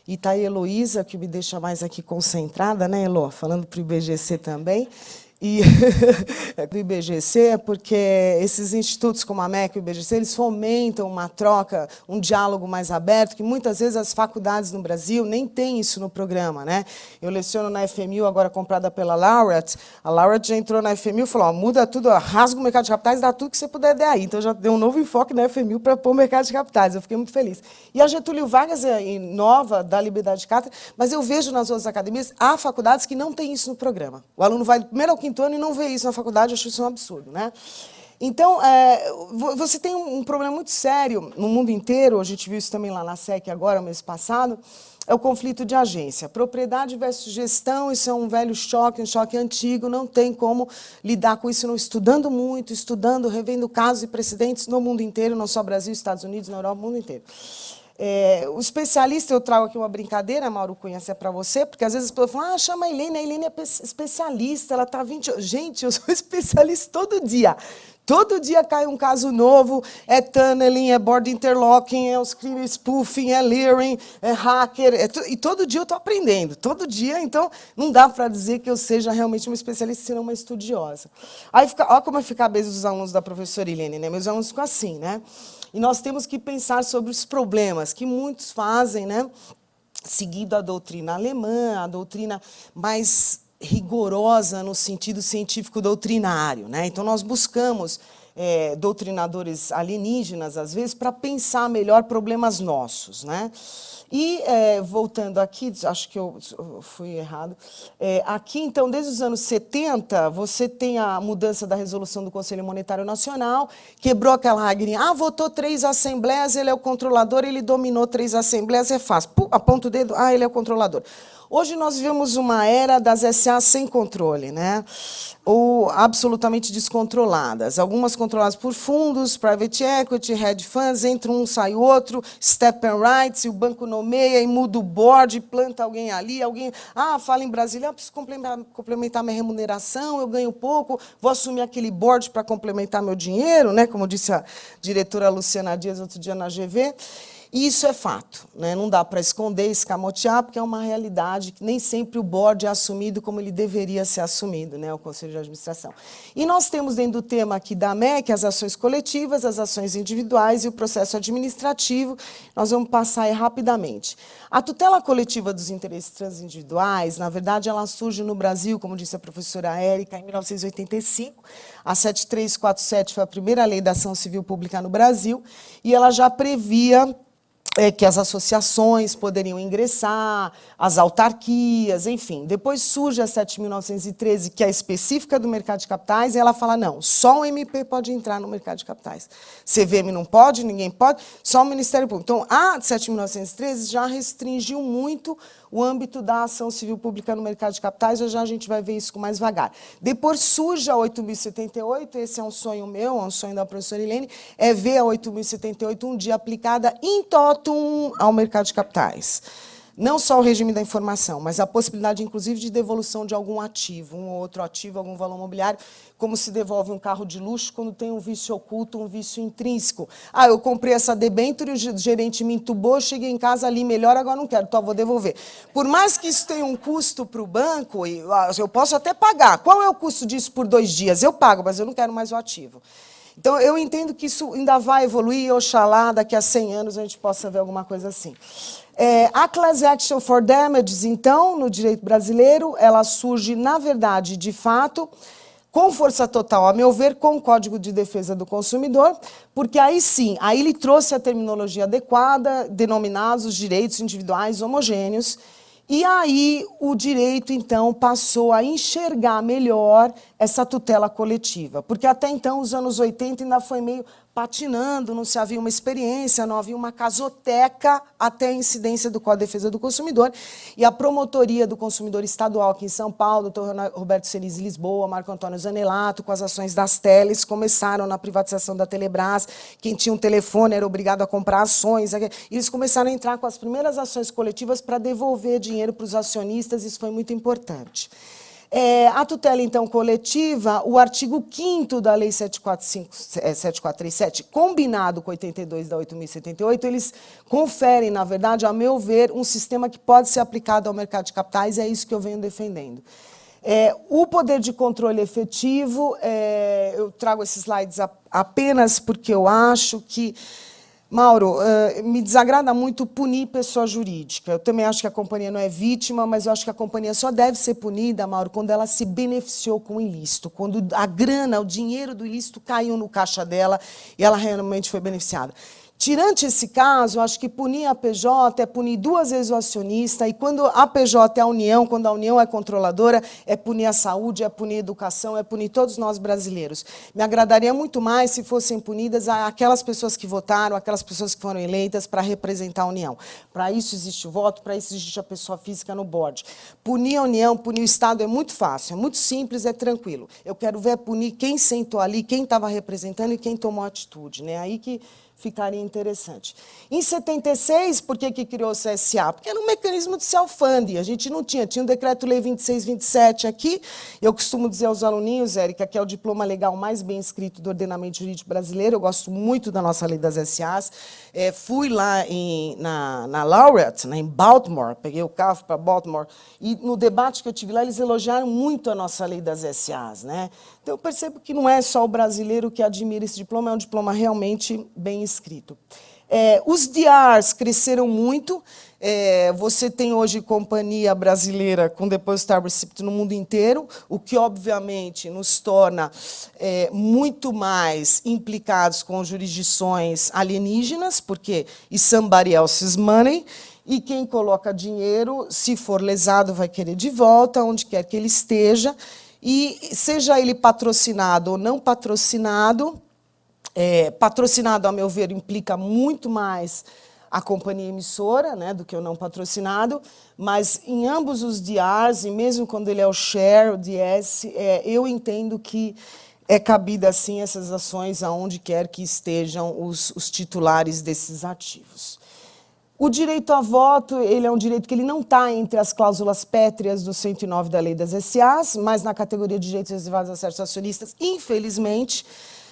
E está a Heloísa, que me deixa mais aqui concentrada, né, Elo? Falando para o IBGC também. E do IBGC é porque esses institutos como a MEC e o IBGC, eles fomentam uma troca, um diálogo mais aberto, que muitas vezes as faculdades no Brasil nem têm isso no programa, né? Eu leciono na FMU, agora comprada pela Laureate. A Laureate já entrou na FMU e falou, ó, muda tudo, ó, rasga o mercado de capitais, dá tudo que você puder dar aí. Então, já deu um novo enfoque na FMU para pôr o mercado de capitais. Eu fiquei muito feliz. E a Getúlio Vargas inova, dá liberdade de cátedra, mas eu vejo nas outras academias, há faculdades que não têm isso no programa. O aluno vai do primeiro ao quinto ano e não vê isso na faculdade, eu acho isso um absurdo, né? Então, você tem um problema muito sério no mundo inteiro, a gente viu isso também lá na SEC agora, mês passado, é o conflito de agência. Propriedade versus gestão, isso é um velho choque, um choque antigo, não tem como lidar com isso, não estudando muito, estudando, revendo casos e precedentes no mundo inteiro, não só Brasil, Estados Unidos, na Europa, no mundo inteiro. O especialista, eu trago aqui uma brincadeira, Mauro Cunha, se é para você, porque às vezes as pessoas falam, chama a Helene é especialista, ela está 20 anos. Gente, eu sou especialista todo dia. Todo dia cai um caso novo, é tunneling, é board interlocking, é os crimes spoofing, é leering, é hacker, e todo dia eu estou aprendendo, todo dia, então não dá para dizer que eu seja realmente uma especialista, senão uma estudiosa. Aí, olha como fica a cabeça dos alunos da professora Helene, né? Meus alunos ficam assim, né? E nós temos que pensar sobre os problemas que muitos fazem, né? Seguindo a doutrina alemã, a doutrina mais rigorosa no sentido científico doutrinário, né? Então, nós buscamos doutrinadores alienígenas, às vezes, para pensar melhor problemas nossos, né? E, voltando aqui, acho que eu fui errado, aqui, então, desde os anos 70, você tem a mudança da resolução do Conselho Monetário Nacional, quebrou aquela regrinha, votou 3 assembleias, ele é o controlador, ele dominou 3 assembleias, é fácil, aponta o dedo, ele é o controlador. Hoje nós vivemos uma era das SA sem controle, né? Ou absolutamente descontroladas. Algumas controladas por fundos, private equity, hedge funds, entra um, sai outro, step and rights, e o banco nomeia e muda o board, planta alguém ali, alguém fala em Brasília, preciso complementar minha remuneração, eu ganho pouco, vou assumir aquele board para complementar meu dinheiro, né? Como disse a diretora Luciana Dias outro dia na GV. E isso é fato, né? Não dá para esconder, escamotear, porque é uma realidade que nem sempre o board é assumido como ele deveria ser assumido, né? O Conselho de Administração. E nós temos dentro do tema aqui da MEC as ações coletivas, as ações individuais e o processo administrativo. Nós vamos passar aí rapidamente. A tutela coletiva dos interesses transindividuais, na verdade, ela surge no Brasil, como disse a professora Érica, em 1985. A 7347 foi a primeira lei da ação civil pública no Brasil, e ela já previa que as associações poderiam ingressar, as autarquias, enfim. Depois surge a 7.913, que é específica do mercado de capitais, e ela fala, não, só o MP pode entrar no mercado de capitais. CVM não pode, ninguém pode, só o Ministério Público. Então, a 7.913 já restringiu muito o âmbito da ação civil pública no mercado de capitais, já a gente vai ver isso com mais vagar. Depois surge a 8.078, esse é um sonho meu, é um sonho da professora Helene, é ver a 8.078 um dia aplicada in totum ao mercado de capitais. Não só o regime da informação, mas a possibilidade, inclusive, de devolução de algum ativo, um ou outro ativo, algum valor mobiliário, como se devolve um carro de luxo quando tem um vício oculto, um vício intrínseco. Ah, eu comprei essa debênture, o gerente me entubou, cheguei em casa ali melhor, agora não quero, então vou devolver. Por mais que isso tenha um custo para o banco, eu posso até pagar. Qual é o custo disso por 2 dias? Eu pago, mas eu não quero mais o ativo. Então, eu entendo que isso ainda vai evoluir, oxalá, daqui a 100 anos a gente possa ver alguma coisa assim. A Class Action for Damages, então, no direito brasileiro, ela surge, na verdade, de fato, com força total, a meu ver, com o Código de Defesa do Consumidor, porque aí sim, aí ele trouxe a terminologia adequada, denominados os direitos individuais homogêneos, e aí o direito, então, passou a enxergar melhor essa tutela coletiva, porque até então, os anos 80 ainda foi meio patinando, não se havia uma experiência, não havia uma casoteca até a incidência do Código de Defesa do Consumidor, e a Promotoria do Consumidor Estadual aqui em São Paulo, doutor Roberto Celis em Lisboa, Marco Antônio Zanelato, com as ações das teles, começaram na privatização da Telebrás, quem tinha um telefone era obrigado a comprar ações, e eles começaram a entrar com as primeiras ações coletivas para devolver dinheiro para os acionistas, isso foi muito importante. A tutela, então, coletiva, o artigo 5º da Lei 7437, combinado com 82 da 8.078, eles conferem, na verdade, a meu ver, um sistema que pode ser aplicado ao mercado de capitais, e é isso que eu venho defendendo. O poder de controle efetivo, eu trago esses slides apenas porque eu acho que, Mauro, me desagrada muito punir pessoa jurídica. Eu também acho que a companhia não é vítima, mas eu acho que a companhia só deve ser punida, Mauro, quando ela se beneficiou com o ilícito, quando a grana, o dinheiro do ilícito caiu no caixa dela e ela realmente foi beneficiada. Tirante esse caso, acho que punir a PJ é punir 2 vezes o acionista, e quando a PJ é a União, quando a União é controladora, é punir a saúde, é punir a educação, é punir todos nós brasileiros. Me agradaria muito mais se fossem punidas aquelas pessoas que votaram, aquelas pessoas que foram eleitas para representar a União. Para isso existe o voto, para isso existe a pessoa física no board. Punir a União, punir o Estado é muito fácil, é muito simples, é tranquilo. Eu quero ver punir quem sentou ali, quem estava representando e quem tomou atitude, né? Aí que ficaria interessante. Em 76, por que criou o CSA? Porque era um mecanismo de self-funding. A gente não tinha. Tinha o Decreto-Lei 2627 aqui. Eu costumo dizer aos aluninhos, Érica, que é o diploma legal mais bem escrito do ordenamento jurídico brasileiro. Eu gosto muito da nossa lei das SAs. Fui lá na Laureate, em Baltimore, peguei o carro para Baltimore, e no debate que eu tive lá, eles elogiaram muito a nossa lei das SAs, né? Então, eu percebo que não é só o brasileiro que admira esse diploma, é um diploma realmente bem escrito. Os DRs cresceram muito. Você tem hoje companhia brasileira com Depositary Receipt no mundo inteiro, o que, obviamente, nos torna muito mais implicados com jurisdições alienígenas, porque it's somebody else's money, e quem coloca dinheiro, se for lesado, vai querer de volta, onde quer que ele esteja, e seja ele patrocinado ou não patrocinado, patrocinado, a meu ver, implica muito mais a companhia emissora, né, do que o não patrocinado, mas em ambos os DRs, e mesmo quando ele é o share, o DS, eu entendo que é cabida, assim, essas ações aonde quer que estejam os titulares desses ativos. O direito a voto, ele é um direito que ele não está entre as cláusulas pétreas do 109 da Lei das SAs, mas na categoria de direitos reservados a certos acionistas, infelizmente.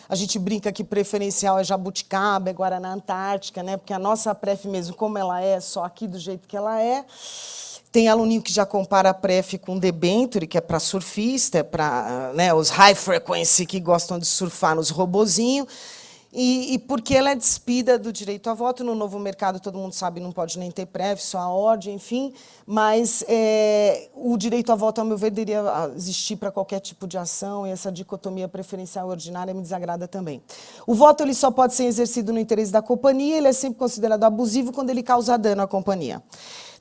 A gente brinca que preferencial é jabuticaba, é Guaraná Antártica, né? Porque a nossa PREF mesmo, como ela é, só aqui do jeito que ela é. Tem aluninho que já compara a PREF com debenture, que é para surfista, é para, né, os high frequency que gostam de surfar nos robozinhos. E porque ela é despida do direito a voto, no novo mercado, todo mundo sabe, não pode nem ter PREF, só a ordem, enfim, mas o direito a voto, ao meu ver, deveria existir para qualquer tipo de ação, e essa dicotomia preferencial e ordinária me desagrada também. O voto ele só pode ser exercido no interesse da companhia, ele é sempre considerado abusivo quando ele causa dano à companhia.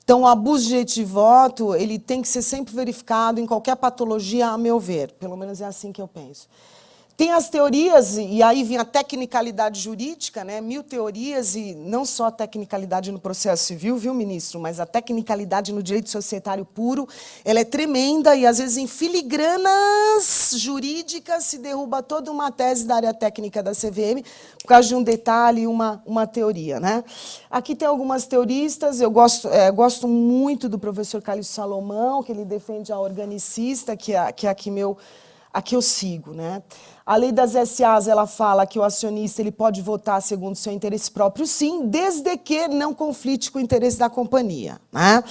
Então, o abuso de direito de voto ele tem que ser sempre verificado em qualquer patologia, a meu ver, pelo menos é assim que eu penso. Tem as teorias, e aí vem a tecnicalidade jurídica, né? 1000 teorias, e não só a tecnicalidade no processo civil, viu, ministro, mas a tecnicalidade no direito societário puro, ela é tremenda, e às vezes em filigranas jurídicas se derruba toda uma tese da área técnica da CVM, por causa de um detalhe e uma teoria, né? Aqui tem algumas teoristas, eu gosto muito do professor Calixto Salomão, que ele defende a organicista, que é a que eu sigo, né? A lei das SAs, ela fala que o acionista ele pode votar segundo seu interesse próprio, sim, desde que não conflite com o interesse da companhia, né?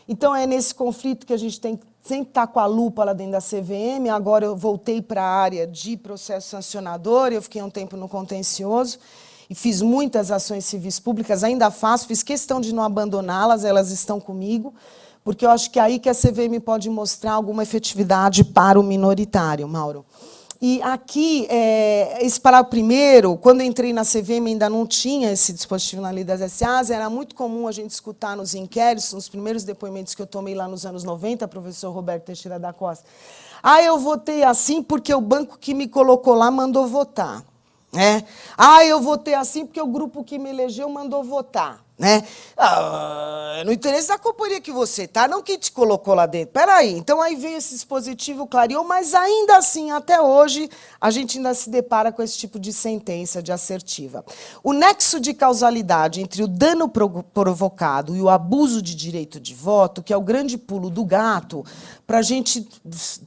Então, é nesse conflito que a gente tem que sempre estar com a lupa lá dentro da CVM. Agora eu voltei para a área de processo sancionador, eu fiquei um tempo no contencioso e fiz muitas ações civis públicas, ainda faço, fiz questão de não abandoná-las, elas estão comigo, porque eu acho que é aí que a CVM pode mostrar alguma efetividade para o minoritário, Mauro. E aqui, esse parágrafo primeiro, quando eu entrei na CVM, ainda não tinha esse dispositivo na lei das SAs, era muito comum a gente escutar nos inquéritos, nos primeiros depoimentos que eu tomei lá nos anos 90, professor Roberto Teixeira da Costa. Eu votei assim porque o banco que me colocou lá mandou votar. Eu votei assim porque o grupo que me elegeu mandou votar. No interesse da companhia que você está, não quem te colocou lá dentro. Peraí, então aí veio esse dispositivo, clareou, mas ainda assim, até hoje, a gente ainda se depara com esse tipo de sentença de assertiva. O nexo de causalidade entre o dano provocado e o abuso de direito de voto, que é o grande pulo do gato, para a gente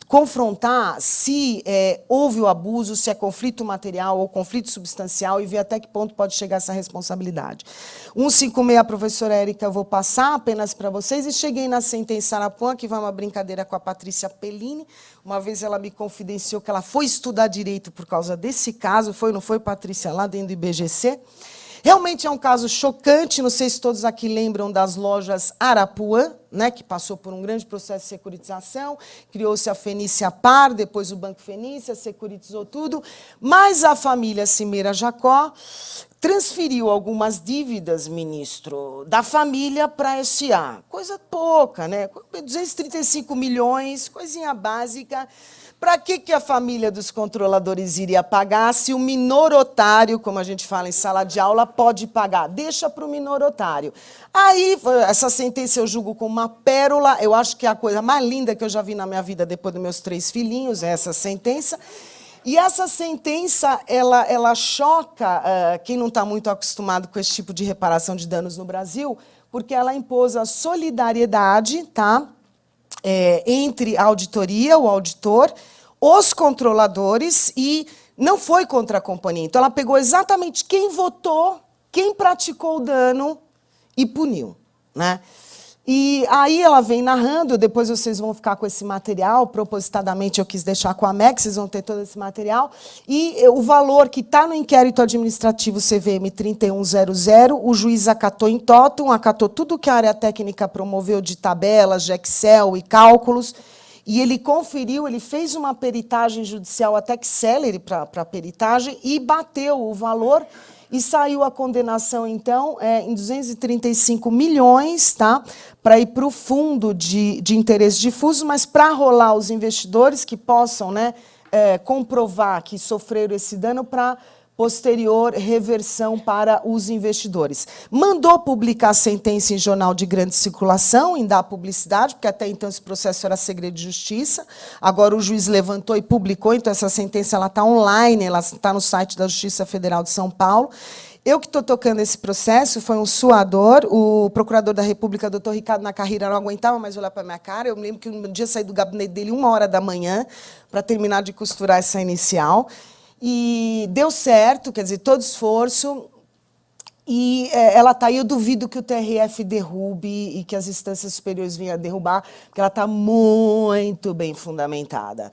confrontar se houve o abuso, se é conflito material ou conflito substancial, e ver até que ponto pode chegar essa responsabilidade. 156, a professora Érica, eu vou passar apenas para vocês, e cheguei na sentença Arapuã, que vai uma brincadeira com a Patrícia Pellini. Uma vez ela me confidenciou que ela foi estudar direito por causa desse caso, não foi, Patrícia, lá dentro do IBGC. Realmente é um caso chocante, não sei se todos aqui lembram das lojas Arapuã, né, que passou por um grande processo de securitização, criou-se a Fenícia Par, depois o Banco Fenícia, securitizou tudo, mas a família Cimeira Jacó transferiu algumas dívidas, ministro, da família para a SA. Coisa pouca, né? 235 milhões, coisinha básica. Para que a família dos controladores iria pagar se o minoritário, como a gente fala em sala de aula, pode pagar? Deixa para o minoritário. Aí, essa sentença eu julgo como uma pérola. Eu acho que é a coisa mais linda que eu já vi na minha vida depois dos meus 3 filhinhos, é essa sentença. E essa sentença, ela choca quem não está muito acostumado com esse tipo de reparação de danos no Brasil, porque ela impôs a solidariedade, tá? Entre a auditoria, o auditor, os controladores, e não foi contra a companhia. Então, ela pegou exatamente quem votou, quem praticou o dano e puniu, né? E aí ela vem narrando, depois vocês vão ficar com esse material, propositadamente eu quis deixar com a MEC, vocês vão ter todo esse material, e o valor que está no inquérito administrativo CVM 3100, o juiz acatou em totum, acatou tudo que a área técnica promoveu de tabelas, de Excel e cálculos, e ele conferiu, ele fez uma peritagem judicial até que célere para a peritagem e bateu o valor. E saiu a condenação, então, em 235 milhões, tá? Para ir para o fundo de interesse difuso, mas para rolar os investidores que possam, né, comprovar que sofreram esse dano para posterior reversão para os investidores. Mandou publicar a sentença em jornal de grande circulação, em dar publicidade, porque até então esse processo era segredo de justiça. Agora o juiz levantou e publicou, então essa sentença está online, ela está no site da Justiça Federal de São Paulo. Eu que estou tocando esse processo, foi um suador, o procurador da República, doutor Ricardo Nacarrira, não aguentava mais olhar para a minha cara. Eu me lembro que um dia saí do gabinete dele 1h da manhã para terminar de costurar essa inicial. E deu certo, quer dizer, todo esforço. E ela está aí, eu duvido que o TRF derrube e que as instâncias superiores venham a derrubar, porque ela está muito bem fundamentada.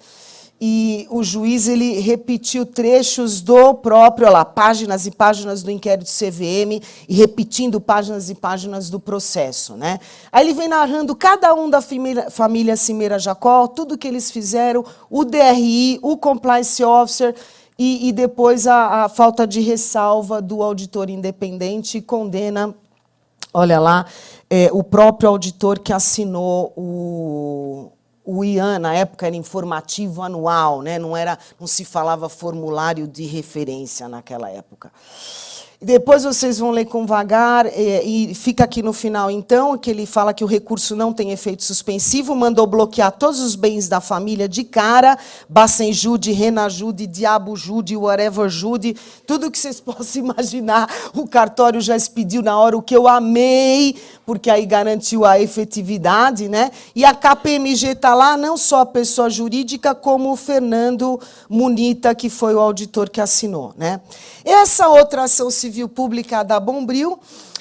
E o juiz ele repetiu trechos do próprio, olha lá, páginas e páginas do inquérito CVM e repetindo páginas e páginas do processo, né? Aí ele vem narrando cada um da família Cimeira Jacó, tudo que eles fizeram, o DRI, o Compliance Officer, e depois a falta de ressalva do auditor independente condena, olha lá, o próprio auditor que assinou o IAN, na época era informativo anual, né? Não se falava formulário de referência naquela época. Depois vocês vão ler com vagar, e fica aqui no final, então, que ele fala que o recurso não tem efeito suspensivo, mandou bloquear todos os bens da família de cara, Bacenjude, Renajude, Diabojude, whatever Jude, tudo que vocês possam imaginar, o cartório já expediu na hora, o que eu amei, porque aí garantiu a efetividade, né? E a KPMG está lá, não só a pessoa jurídica, como o Fernando Munita, que foi o auditor que assinou, né? Essa outra ação civil pública da Bombril,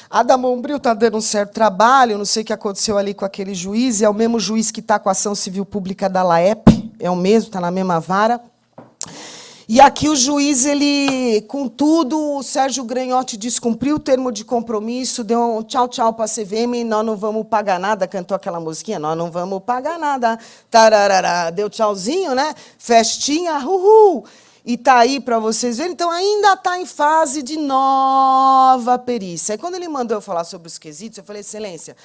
a da Bombril está dando um certo trabalho, não sei o que aconteceu ali com aquele juiz, é o mesmo juiz que está com a ação civil pública da LAEP, é o mesmo, está na mesma vara. E aqui o juiz, ele, contudo, o Sérgio Granhotti descumpriu o termo de compromisso, deu um tchau para a CVM, nós não vamos pagar nada, cantou aquela musiquinha, nós não vamos pagar nada, tararará, deu tchauzinho, né? Festinha, uhul! E está aí para vocês verem, então ainda está em fase de nova perícia. Aí quando ele mandou eu falar sobre os quesitos, eu falei, excelência,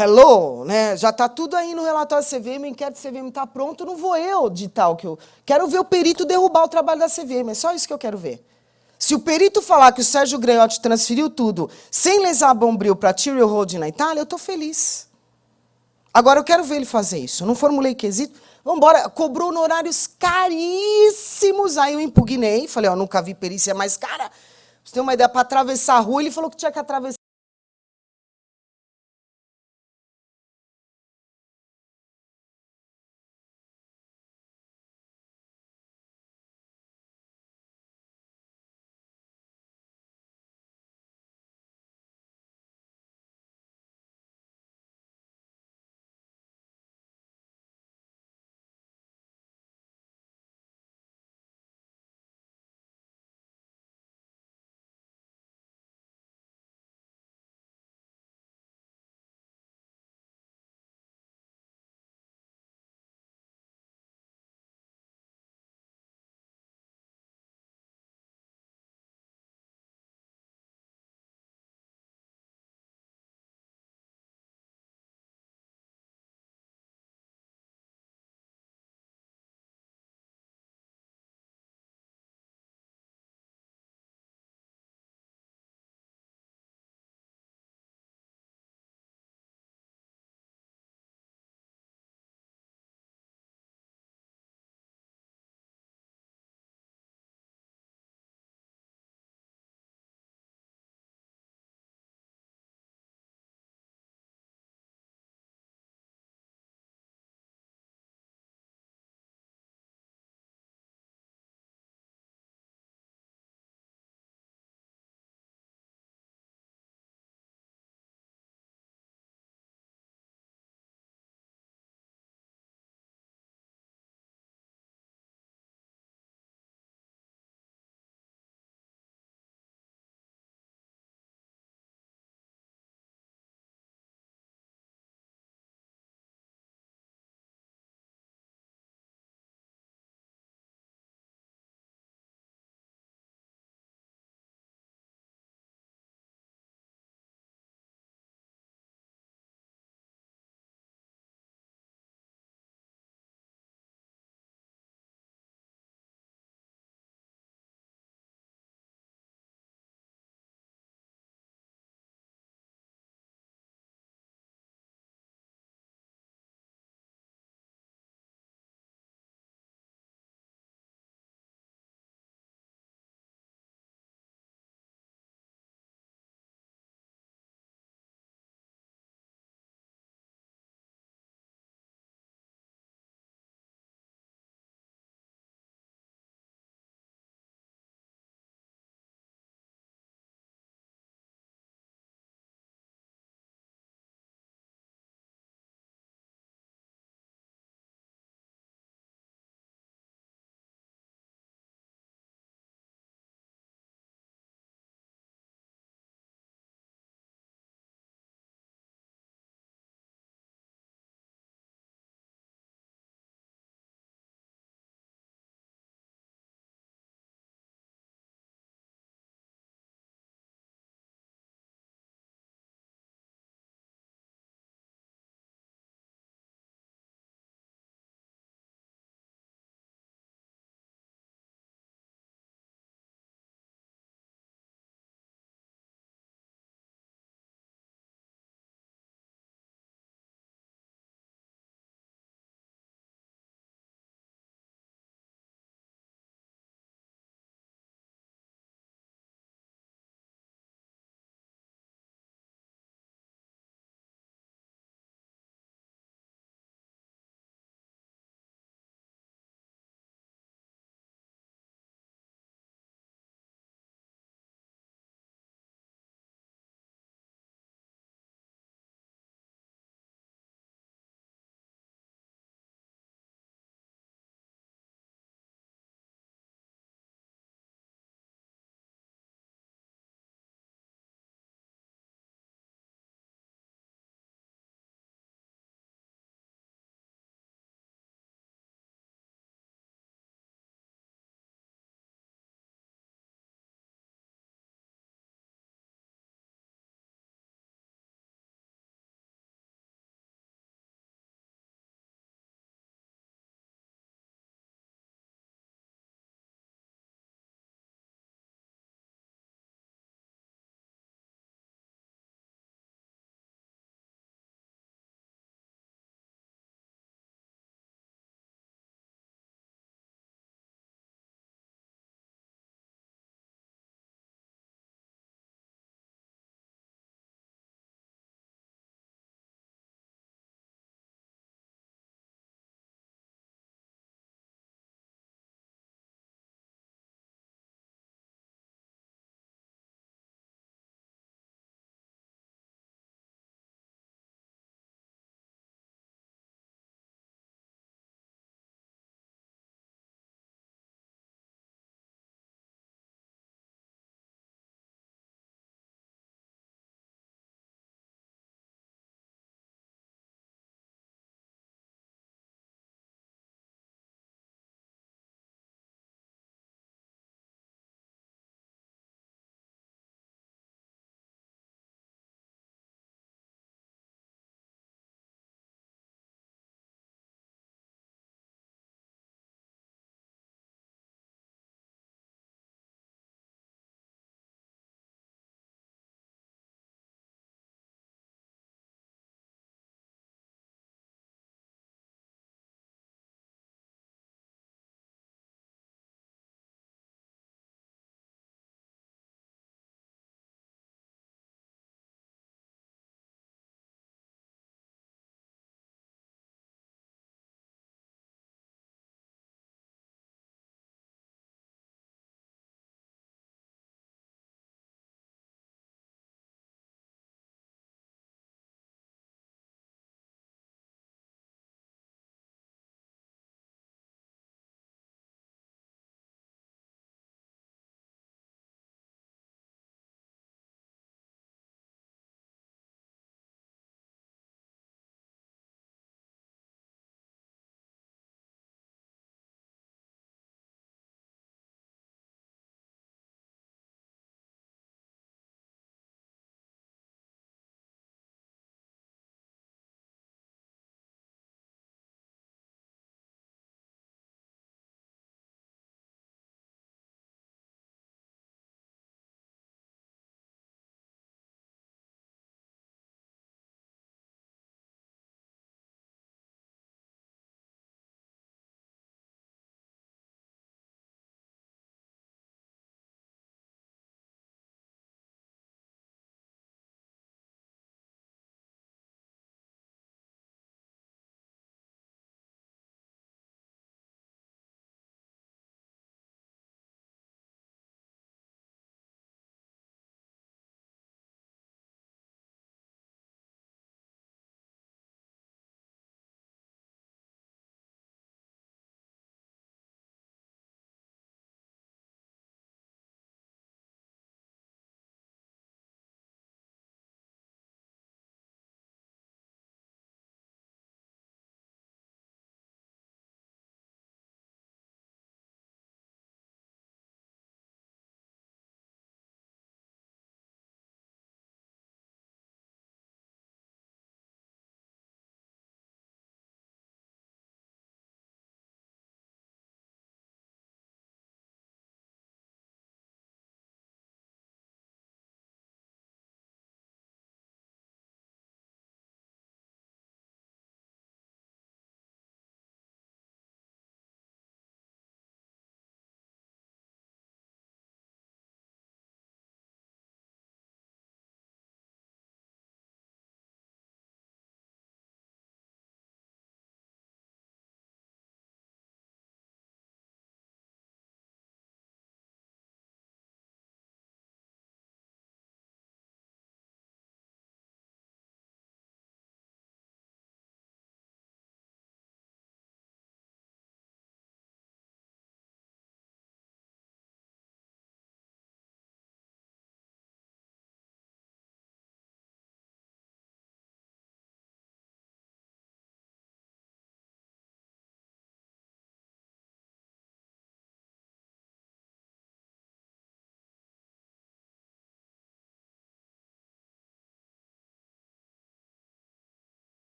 hello, né? Já está tudo aí no relatório da CVM, o inquérito da CVM está pronto, não vou eu ditar o que eu... Quero ver o perito derrubar o trabalho da CVM, é só isso que eu quero ver. Se o perito falar que o Sérgio Granhotti transferiu tudo sem lesar a Bombril para a Tyrrell Holding na Itália, eu estou feliz. Agora eu quero ver ele fazer isso. Eu não formulei quesito. Vamos embora. Cobrou honorários caríssimos. Aí eu impugnei. Falei, ó, nunca vi perícia mais cara. Você tem uma ideia, para atravessar a rua, ele falou que tinha que atravessar.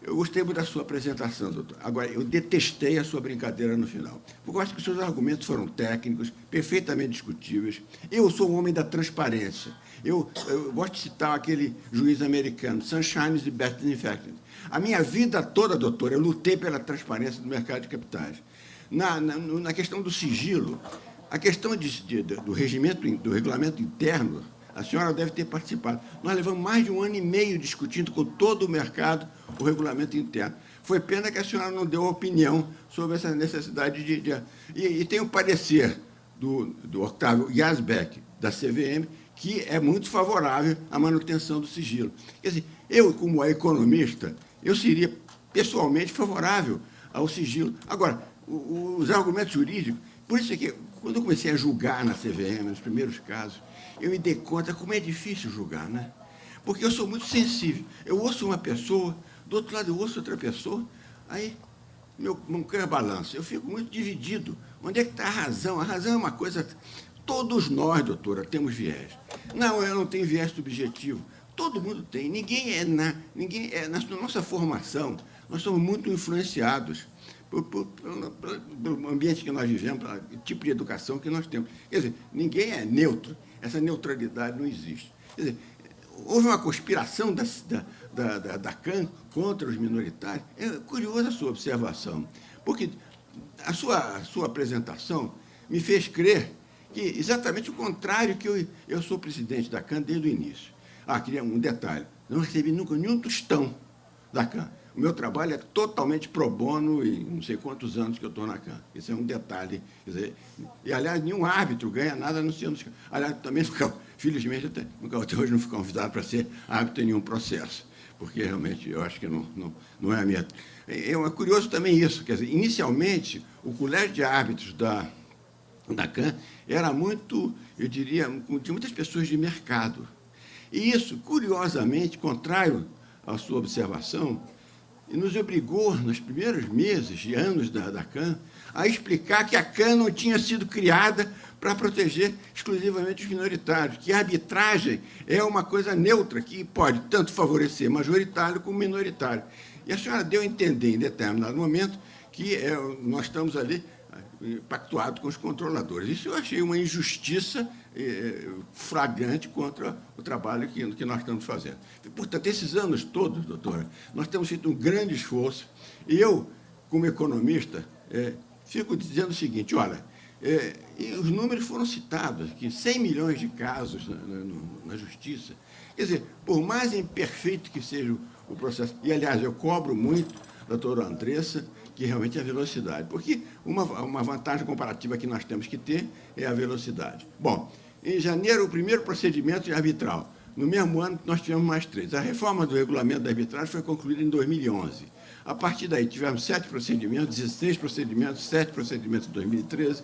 Eu gostei muito da sua apresentação, doutor. Agora, eu detestei a sua brincadeira no final, porque eu acho que os seus argumentos foram técnicos, perfeitamente discutíveis. Eu sou um homem da transparência. Eu gosto de citar aquele juiz americano, Sunshine is the best disinfectant. A minha vida toda, doutor, eu lutei pela transparência do mercado de capitais. Na questão do sigilo, a questão do regimento, do regulamento interno, a senhora deve ter participado. Nós levamos mais de 1 ano e meio discutindo com todo o mercado o regulamento interno. Foi pena que a senhora não deu opinião sobre essa necessidade E tem o parecer do Octávio Yazbek, da CVM, que é muito favorável à manutenção do sigilo. Quer dizer, eu, como economista, eu seria pessoalmente favorável ao sigilo. Agora, os argumentos jurídicos, por isso é que, quando eu comecei a julgar na CVM, nos primeiros casos, eu me dei conta como é difícil julgar, né? Porque eu sou muito sensível. Eu ouço uma pessoa, do outro lado eu ouço outra pessoa, aí meu cães balança. Eu fico muito dividido. Onde é que está a razão? A razão é uma coisa... Todos nós, doutora, temos viés. Não, eu não tenho viés subjetivo. Todo mundo tem. Na nossa formação, nós somos muito influenciados pelo ambiente que nós vivemos, pelo tipo de educação que nós temos. Quer dizer, ninguém é neutro. Essa neutralidade não existe. Quer dizer, houve uma conspiração da CAN contra os minoritários. É curiosa a sua observação, porque a sua apresentação me fez crer que exatamente o contrário, que eu sou presidente da CAN desde o início. Queria um detalhe, não recebi nunca nenhum tostão da CAN. O meu trabalho é totalmente pro bono e não sei quantos anos que eu estou na CAN. Esse é um detalhe. Quer dizer, e, aliás, nenhum árbitro ganha nada anunciando. Aliás, também, felizmente, nunca até hoje não fui convidado para ser árbitro em nenhum processo, porque realmente eu acho que não é a minha... É curioso também isso. Quer dizer, inicialmente, o colégio de árbitros da CAN era muito, eu diria, tinha muitas pessoas de mercado. E isso, curiosamente, contrário à sua observação, nos obrigou, nos primeiros meses e anos da CAN, a explicar que a CAN não tinha sido criada para proteger exclusivamente os minoritários, que a arbitragem é uma coisa neutra, que pode tanto favorecer majoritário como minoritário. E a senhora deu a entender, em determinado momento, que nós estamos ali pactuado com os controladores. Isso eu achei uma injustiça flagrante contra o trabalho que nós estamos fazendo. Portanto, esses anos todos, doutora, nós temos feito um grande esforço, e eu, como economista, fico dizendo o seguinte, olha, e os números foram citados, que 100 milhões de casos na justiça. Quer dizer, por mais imperfeito que seja o processo, e, aliás, eu cobro muito a doutora Andressa, que realmente é a velocidade, porque uma vantagem comparativa que nós temos que ter é a velocidade. Bom, em janeiro, o primeiro procedimento de arbitral. No mesmo ano, nós tivemos mais 3. A reforma do regulamento da arbitragem foi concluída em 2011. A partir daí, tivemos 7 procedimentos, 16 procedimentos, 7 procedimentos em 2013,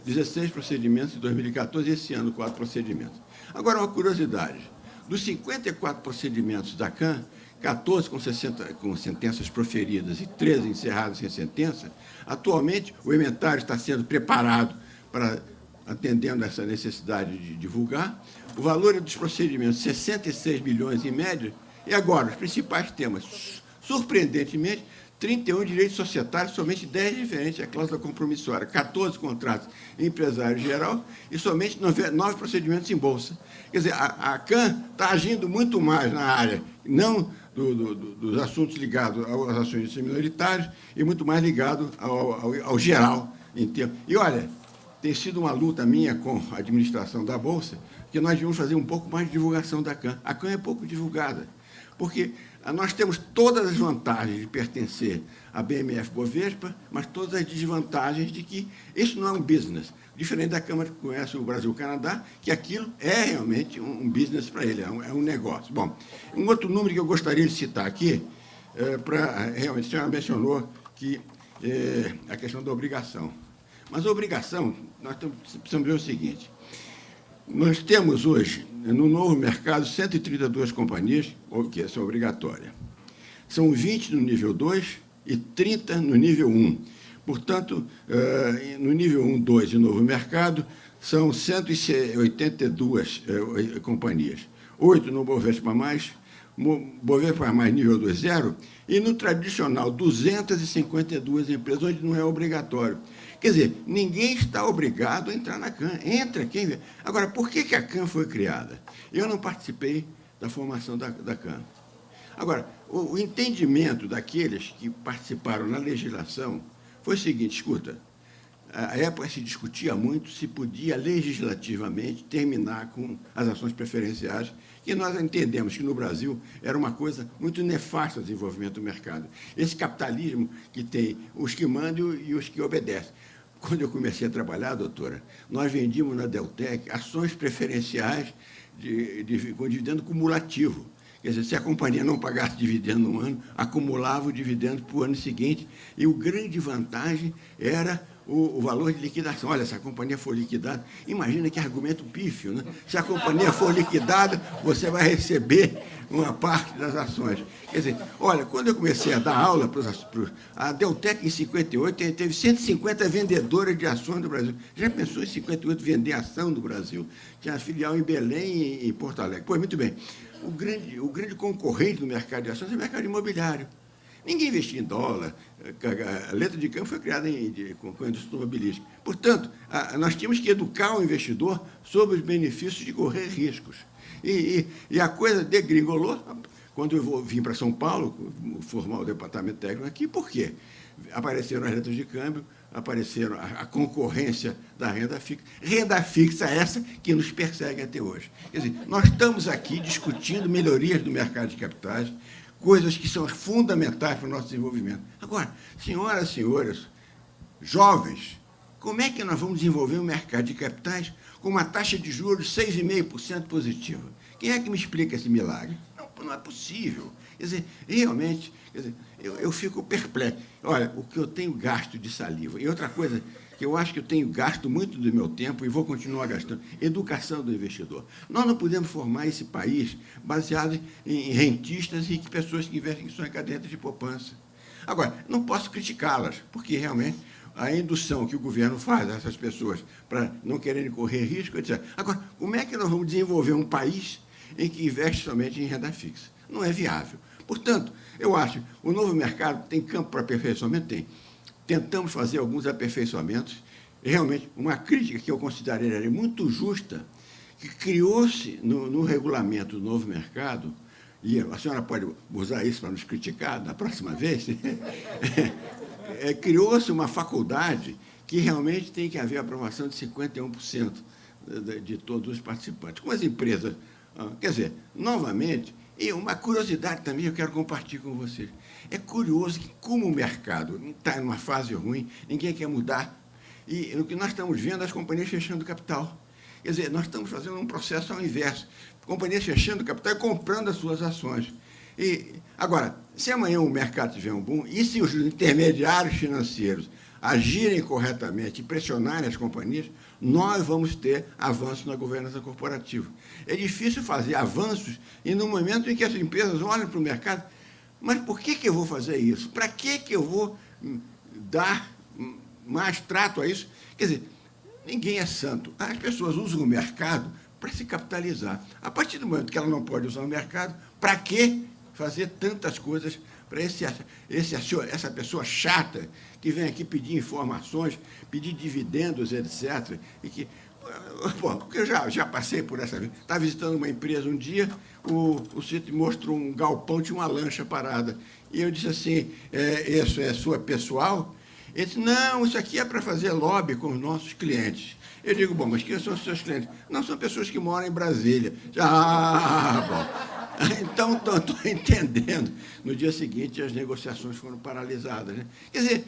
16 procedimentos em 2014 e, esse ano, 4 procedimentos. Agora, uma curiosidade. Dos 54 procedimentos da CAN, 14 com sentenças proferidas e 13 encerrados sem sentença, atualmente o inventário está sendo preparado para, atendendo essa necessidade de divulgar. O valor dos procedimentos, 66 milhões em média, e agora, os principais temas, surpreendentemente, 31 direitos societários, somente 10 diferentes, a cláusula compromissória, 14 contratos empresário geral e somente 9 procedimentos em bolsa. Quer dizer, a CAN está agindo muito mais na área, não dos assuntos ligados aos acionistas minoritários e muito mais ligado ao geral. E, olha, tem sido uma luta minha com a administração da Bolsa, que nós devíamos fazer um pouco mais de divulgação da CAN. A CAN é pouco divulgada, porque nós temos todas as vantagens de pertencer à BMF-Bovespa, mas todas as desvantagens de que isso não é um business. Diferente da Câmara que conhece o Brasil-Canadá, que aquilo é realmente um business para ele, é um negócio. Bom, um outro número que eu gostaria de citar aqui, realmente, a senhora mencionou que a questão da obrigação. Mas a obrigação, nós precisamos ver o seguinte, nós temos hoje, no novo mercado, 132 companhias que são obrigatórias. São 20 no nível 2 e 30 no nível 1. Portanto, no nível 1, 2 e novo mercado, são 182 companhias. 8 no Bovespa+, Bovespa mais nível 2.0, e no tradicional 252 empresas, onde não é obrigatório. Quer dizer, ninguém está obrigado a entrar na CAN. Entra quem vê. Agora, por que a CAN foi criada? Eu não participei da formação da CAN. Agora, o entendimento daqueles que participaram na legislação foi o seguinte, escuta, à época se discutia muito se podia legislativamente terminar com as ações preferenciais, que nós entendemos que no Brasil era uma coisa muito nefasta ao desenvolvimento do mercado. Esse capitalismo que tem os que mandam e os que obedecem. Quando eu comecei a trabalhar, doutora, nós vendíamos na Deltec ações preferenciais com dividendo cumulativo. Quer dizer, se a companhia não pagasse dividendo no ano, acumulava o dividendo para o ano seguinte, e o grande vantagem era o valor de liquidação. Olha, se a companhia for liquidada, imagina que argumento pífio, né? Se a companhia for liquidada, você vai receber uma parte das ações. Quer dizer, olha, quando eu comecei a dar aula a Deltec, em 58, teve 150 vendedoras de ações do Brasil. Já pensou em 58 vender ação do Brasil? Tinha filial em Belém e em Porto Alegre. Pois, muito bem. O grande concorrente do mercado de ações é o mercado imobiliário. Ninguém investia em dólar. A letra de câmbio foi criada com a indústria automobilística. Portanto, nós tínhamos que educar o investidor sobre os benefícios de correr riscos. E a coisa degringolou quando eu vim para São Paulo, formar o departamento técnico aqui. Por quê? Apareceram as letras de câmbio, apareceram a concorrência da renda fixa. Renda fixa essa que nos persegue até hoje. Quer dizer, nós estamos aqui discutindo melhorias do mercado de capitais, coisas que são fundamentais para o nosso desenvolvimento. Agora, senhoras e senhores, jovens, como é que nós vamos desenvolver um mercado de capitais com uma taxa de juros 6,5% positiva? Quem é que me explica esse milagre? Não é possível. Quer dizer, realmente, eu fico perplexo. Olha, o que eu tenho gasto de saliva. E outra coisa que eu acho que eu tenho gasto muito do meu tempo e vou continuar gastando, educação do investidor. Nós não podemos formar esse país baseado em rentistas e pessoas que investem em suas cadenas de poupança. Agora, não posso criticá-las, porque realmente a indução que o governo faz a essas pessoas para não quererem correr risco, etc. Agora, como é que nós vamos desenvolver um país em que investe somente em renda fixa? Não é viável. Portanto, eu acho que o novo mercado tem campo para aperfeiçoamento? Tem. Tentamos fazer alguns aperfeiçoamentos. Realmente, uma crítica que eu consideraria muito justa, que criou-se no regulamento do novo mercado, e a senhora pode usar isso para nos criticar da próxima vez, criou-se uma faculdade que realmente tem que haver aprovação de 51% de todos os participantes. Com as empresas, quer dizer, novamente, e uma curiosidade também eu quero compartilhar com vocês. É curioso que, como o mercado está em uma fase ruim, ninguém quer mudar, e o que nós estamos vendo, as companhias fechando capital. Quer dizer, nós estamos fazendo um processo ao inverso. Companhias fechando capital e comprando as suas ações. E, agora, se amanhã o mercado tiver um boom, e se os intermediários financeiros agirem corretamente e pressionarem as companhias, nós vamos ter avanço na governança corporativa. É difícil fazer avanços e no momento em que as empresas olham para o mercado, mas por que eu vou fazer isso? Para que eu vou dar mais trato a isso? Quer dizer, ninguém é santo. As pessoas usam o mercado para se capitalizar. A partir do momento que ela não pode usar o mercado, para que fazer tantas coisas para essa pessoa chata que vem aqui pedir informações, pedir dividendos, etc. E que, bom, porque eu já passei por essa vida. Estava visitando uma empresa um dia, o sítio mostrou um galpão, tinha uma lancha parada. E eu disse assim, isso é sua pessoal? Ele disse, não, isso aqui é para fazer lobby com os nossos clientes. Eu digo, bom, mas quem são os seus clientes? Não, são pessoas que moram em Brasília. Bom. Então, estou entendendo. No dia seguinte, as negociações foram paralisadas. Né? Quer dizer,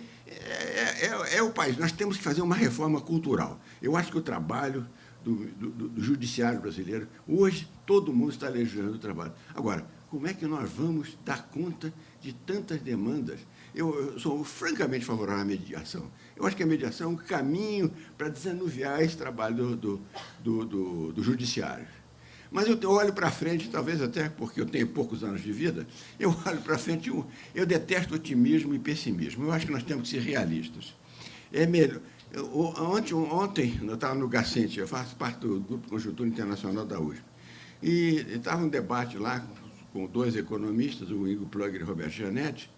é o país. Nós temos que fazer uma reforma cultural. Eu acho que o trabalho do judiciário brasileiro, hoje, todo mundo está legislando o trabalho. Agora, como é que nós vamos dar conta de tantas demandas? Eu sou francamente favorável à mediação. Eu acho que a mediação é um caminho para desanuviar esse trabalho do judiciário. Mas eu olho para frente, talvez até porque eu tenho poucos anos de vida, eu olho para frente, eu detesto otimismo e pessimismo. Eu acho que nós temos que ser realistas. É melhor. Ontem, eu estava no Gacente, eu faço parte do Grupo Conjuntura Internacional da USP, e estava um debate lá com 2 economistas, o Ingo Plugger e o Roberto Gianetti,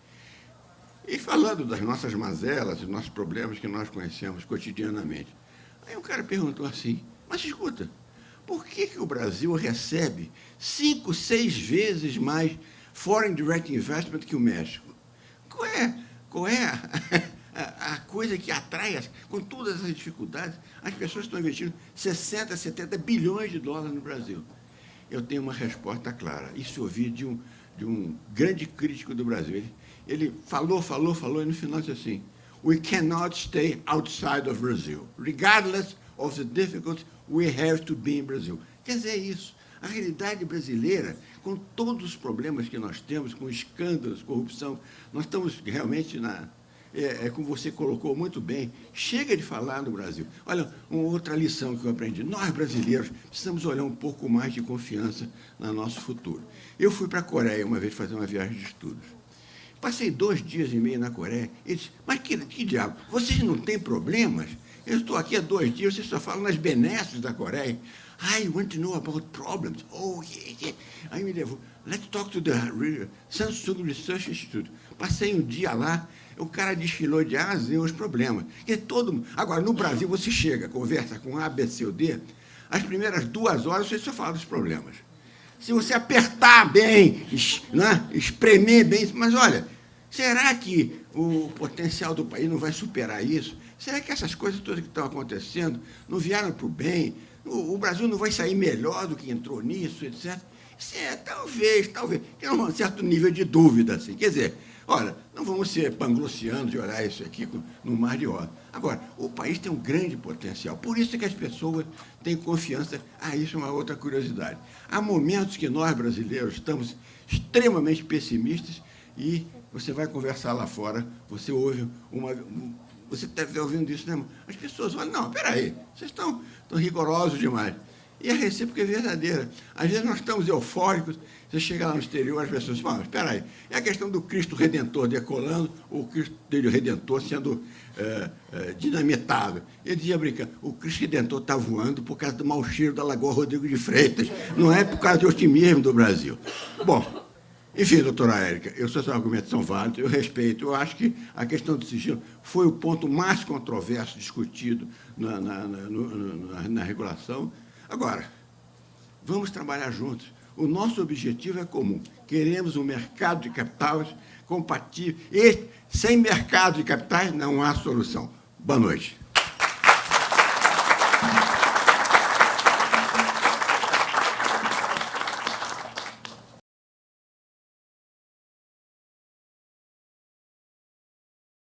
e falando das nossas mazelas, dos nossos problemas que nós conhecemos cotidianamente. Aí um cara perguntou assim, mas escuta, por que o Brasil recebe 5, 6 vezes mais foreign direct investment que o México? Qual é a coisa que atrai, com todas as dificuldades, as pessoas estão investindo 60, 70 bilhões de dólares no Brasil? Eu tenho uma resposta clara. Isso eu ouvi de um grande crítico do Brasil. Ele falou, e no final disse assim, we cannot stay outside of Brazil. Regardless of the difficulties, we have to be in Brazil. Quer dizer, é isso. A realidade brasileira, com todos os problemas que nós temos, com escândalos, corrupção, nós estamos realmente como você colocou muito bem, chega de falar no Brasil. Olha, uma outra lição que eu aprendi. Nós, brasileiros, precisamos olhar um pouco mais de confiança no nosso futuro. Eu fui para a Coreia uma vez fazer uma viagem de estudos. Passei 2 dias e meio na Coreia. E disse, mas que diabo, vocês não têm problemas? Eu estou aqui há 2 dias, vocês só falam nas benesses da Coreia. I want to know about problems. Oh, yeah. Aí me levou. Let's talk to the Samsung Research Institute. Passei um dia lá, o cara desfilou de A a Z os problemas. Agora, no Brasil, você chega, conversa com A, B, C ou D, as primeiras 2 horas você só fala dos problemas. Se você apertar bem, né, espremer bem, mas olha, será que o potencial do país não vai superar isso? Será que essas coisas todas que estão acontecendo não vieram para o bem? O Brasil não vai sair melhor do que entrou nisso, etc. Talvez, tem um certo nível de dúvida, assim. Quer dizer, olha, não vamos ser panglossianos de olhar isso aqui no mar de ódio. Agora, o país tem um grande potencial, por isso que as pessoas têm confiança. Isso é uma outra curiosidade. Há momentos que nós, brasileiros, estamos extremamente pessimistas e você vai conversar lá fora, você ouve você deve estar ouvindo isso, né? As pessoas falam, não, peraí, vocês estão rigorosos demais. E a recíproca é verdadeira. Às vezes nós estamos eufóricos, você chega lá no exterior, as pessoas falam, mas espera aí, é a questão do Cristo Redentor decolando, ou o Cristo Redentor sendo dinamitado. Ele dizia brincando, o Cristo Redentor está voando por causa do mau cheiro da Lagoa Rodrigo de Freitas, não é por causa do otimismo do Brasil. Bom, enfim, doutora Érica, seus argumentos são válidos, eu respeito, eu acho que a questão do sigilo foi o ponto mais controverso discutido na regulação. Agora, vamos trabalhar juntos. O nosso objetivo é comum. Queremos um mercado de capitais compatível. E sem mercado de capitais não há solução. Boa noite.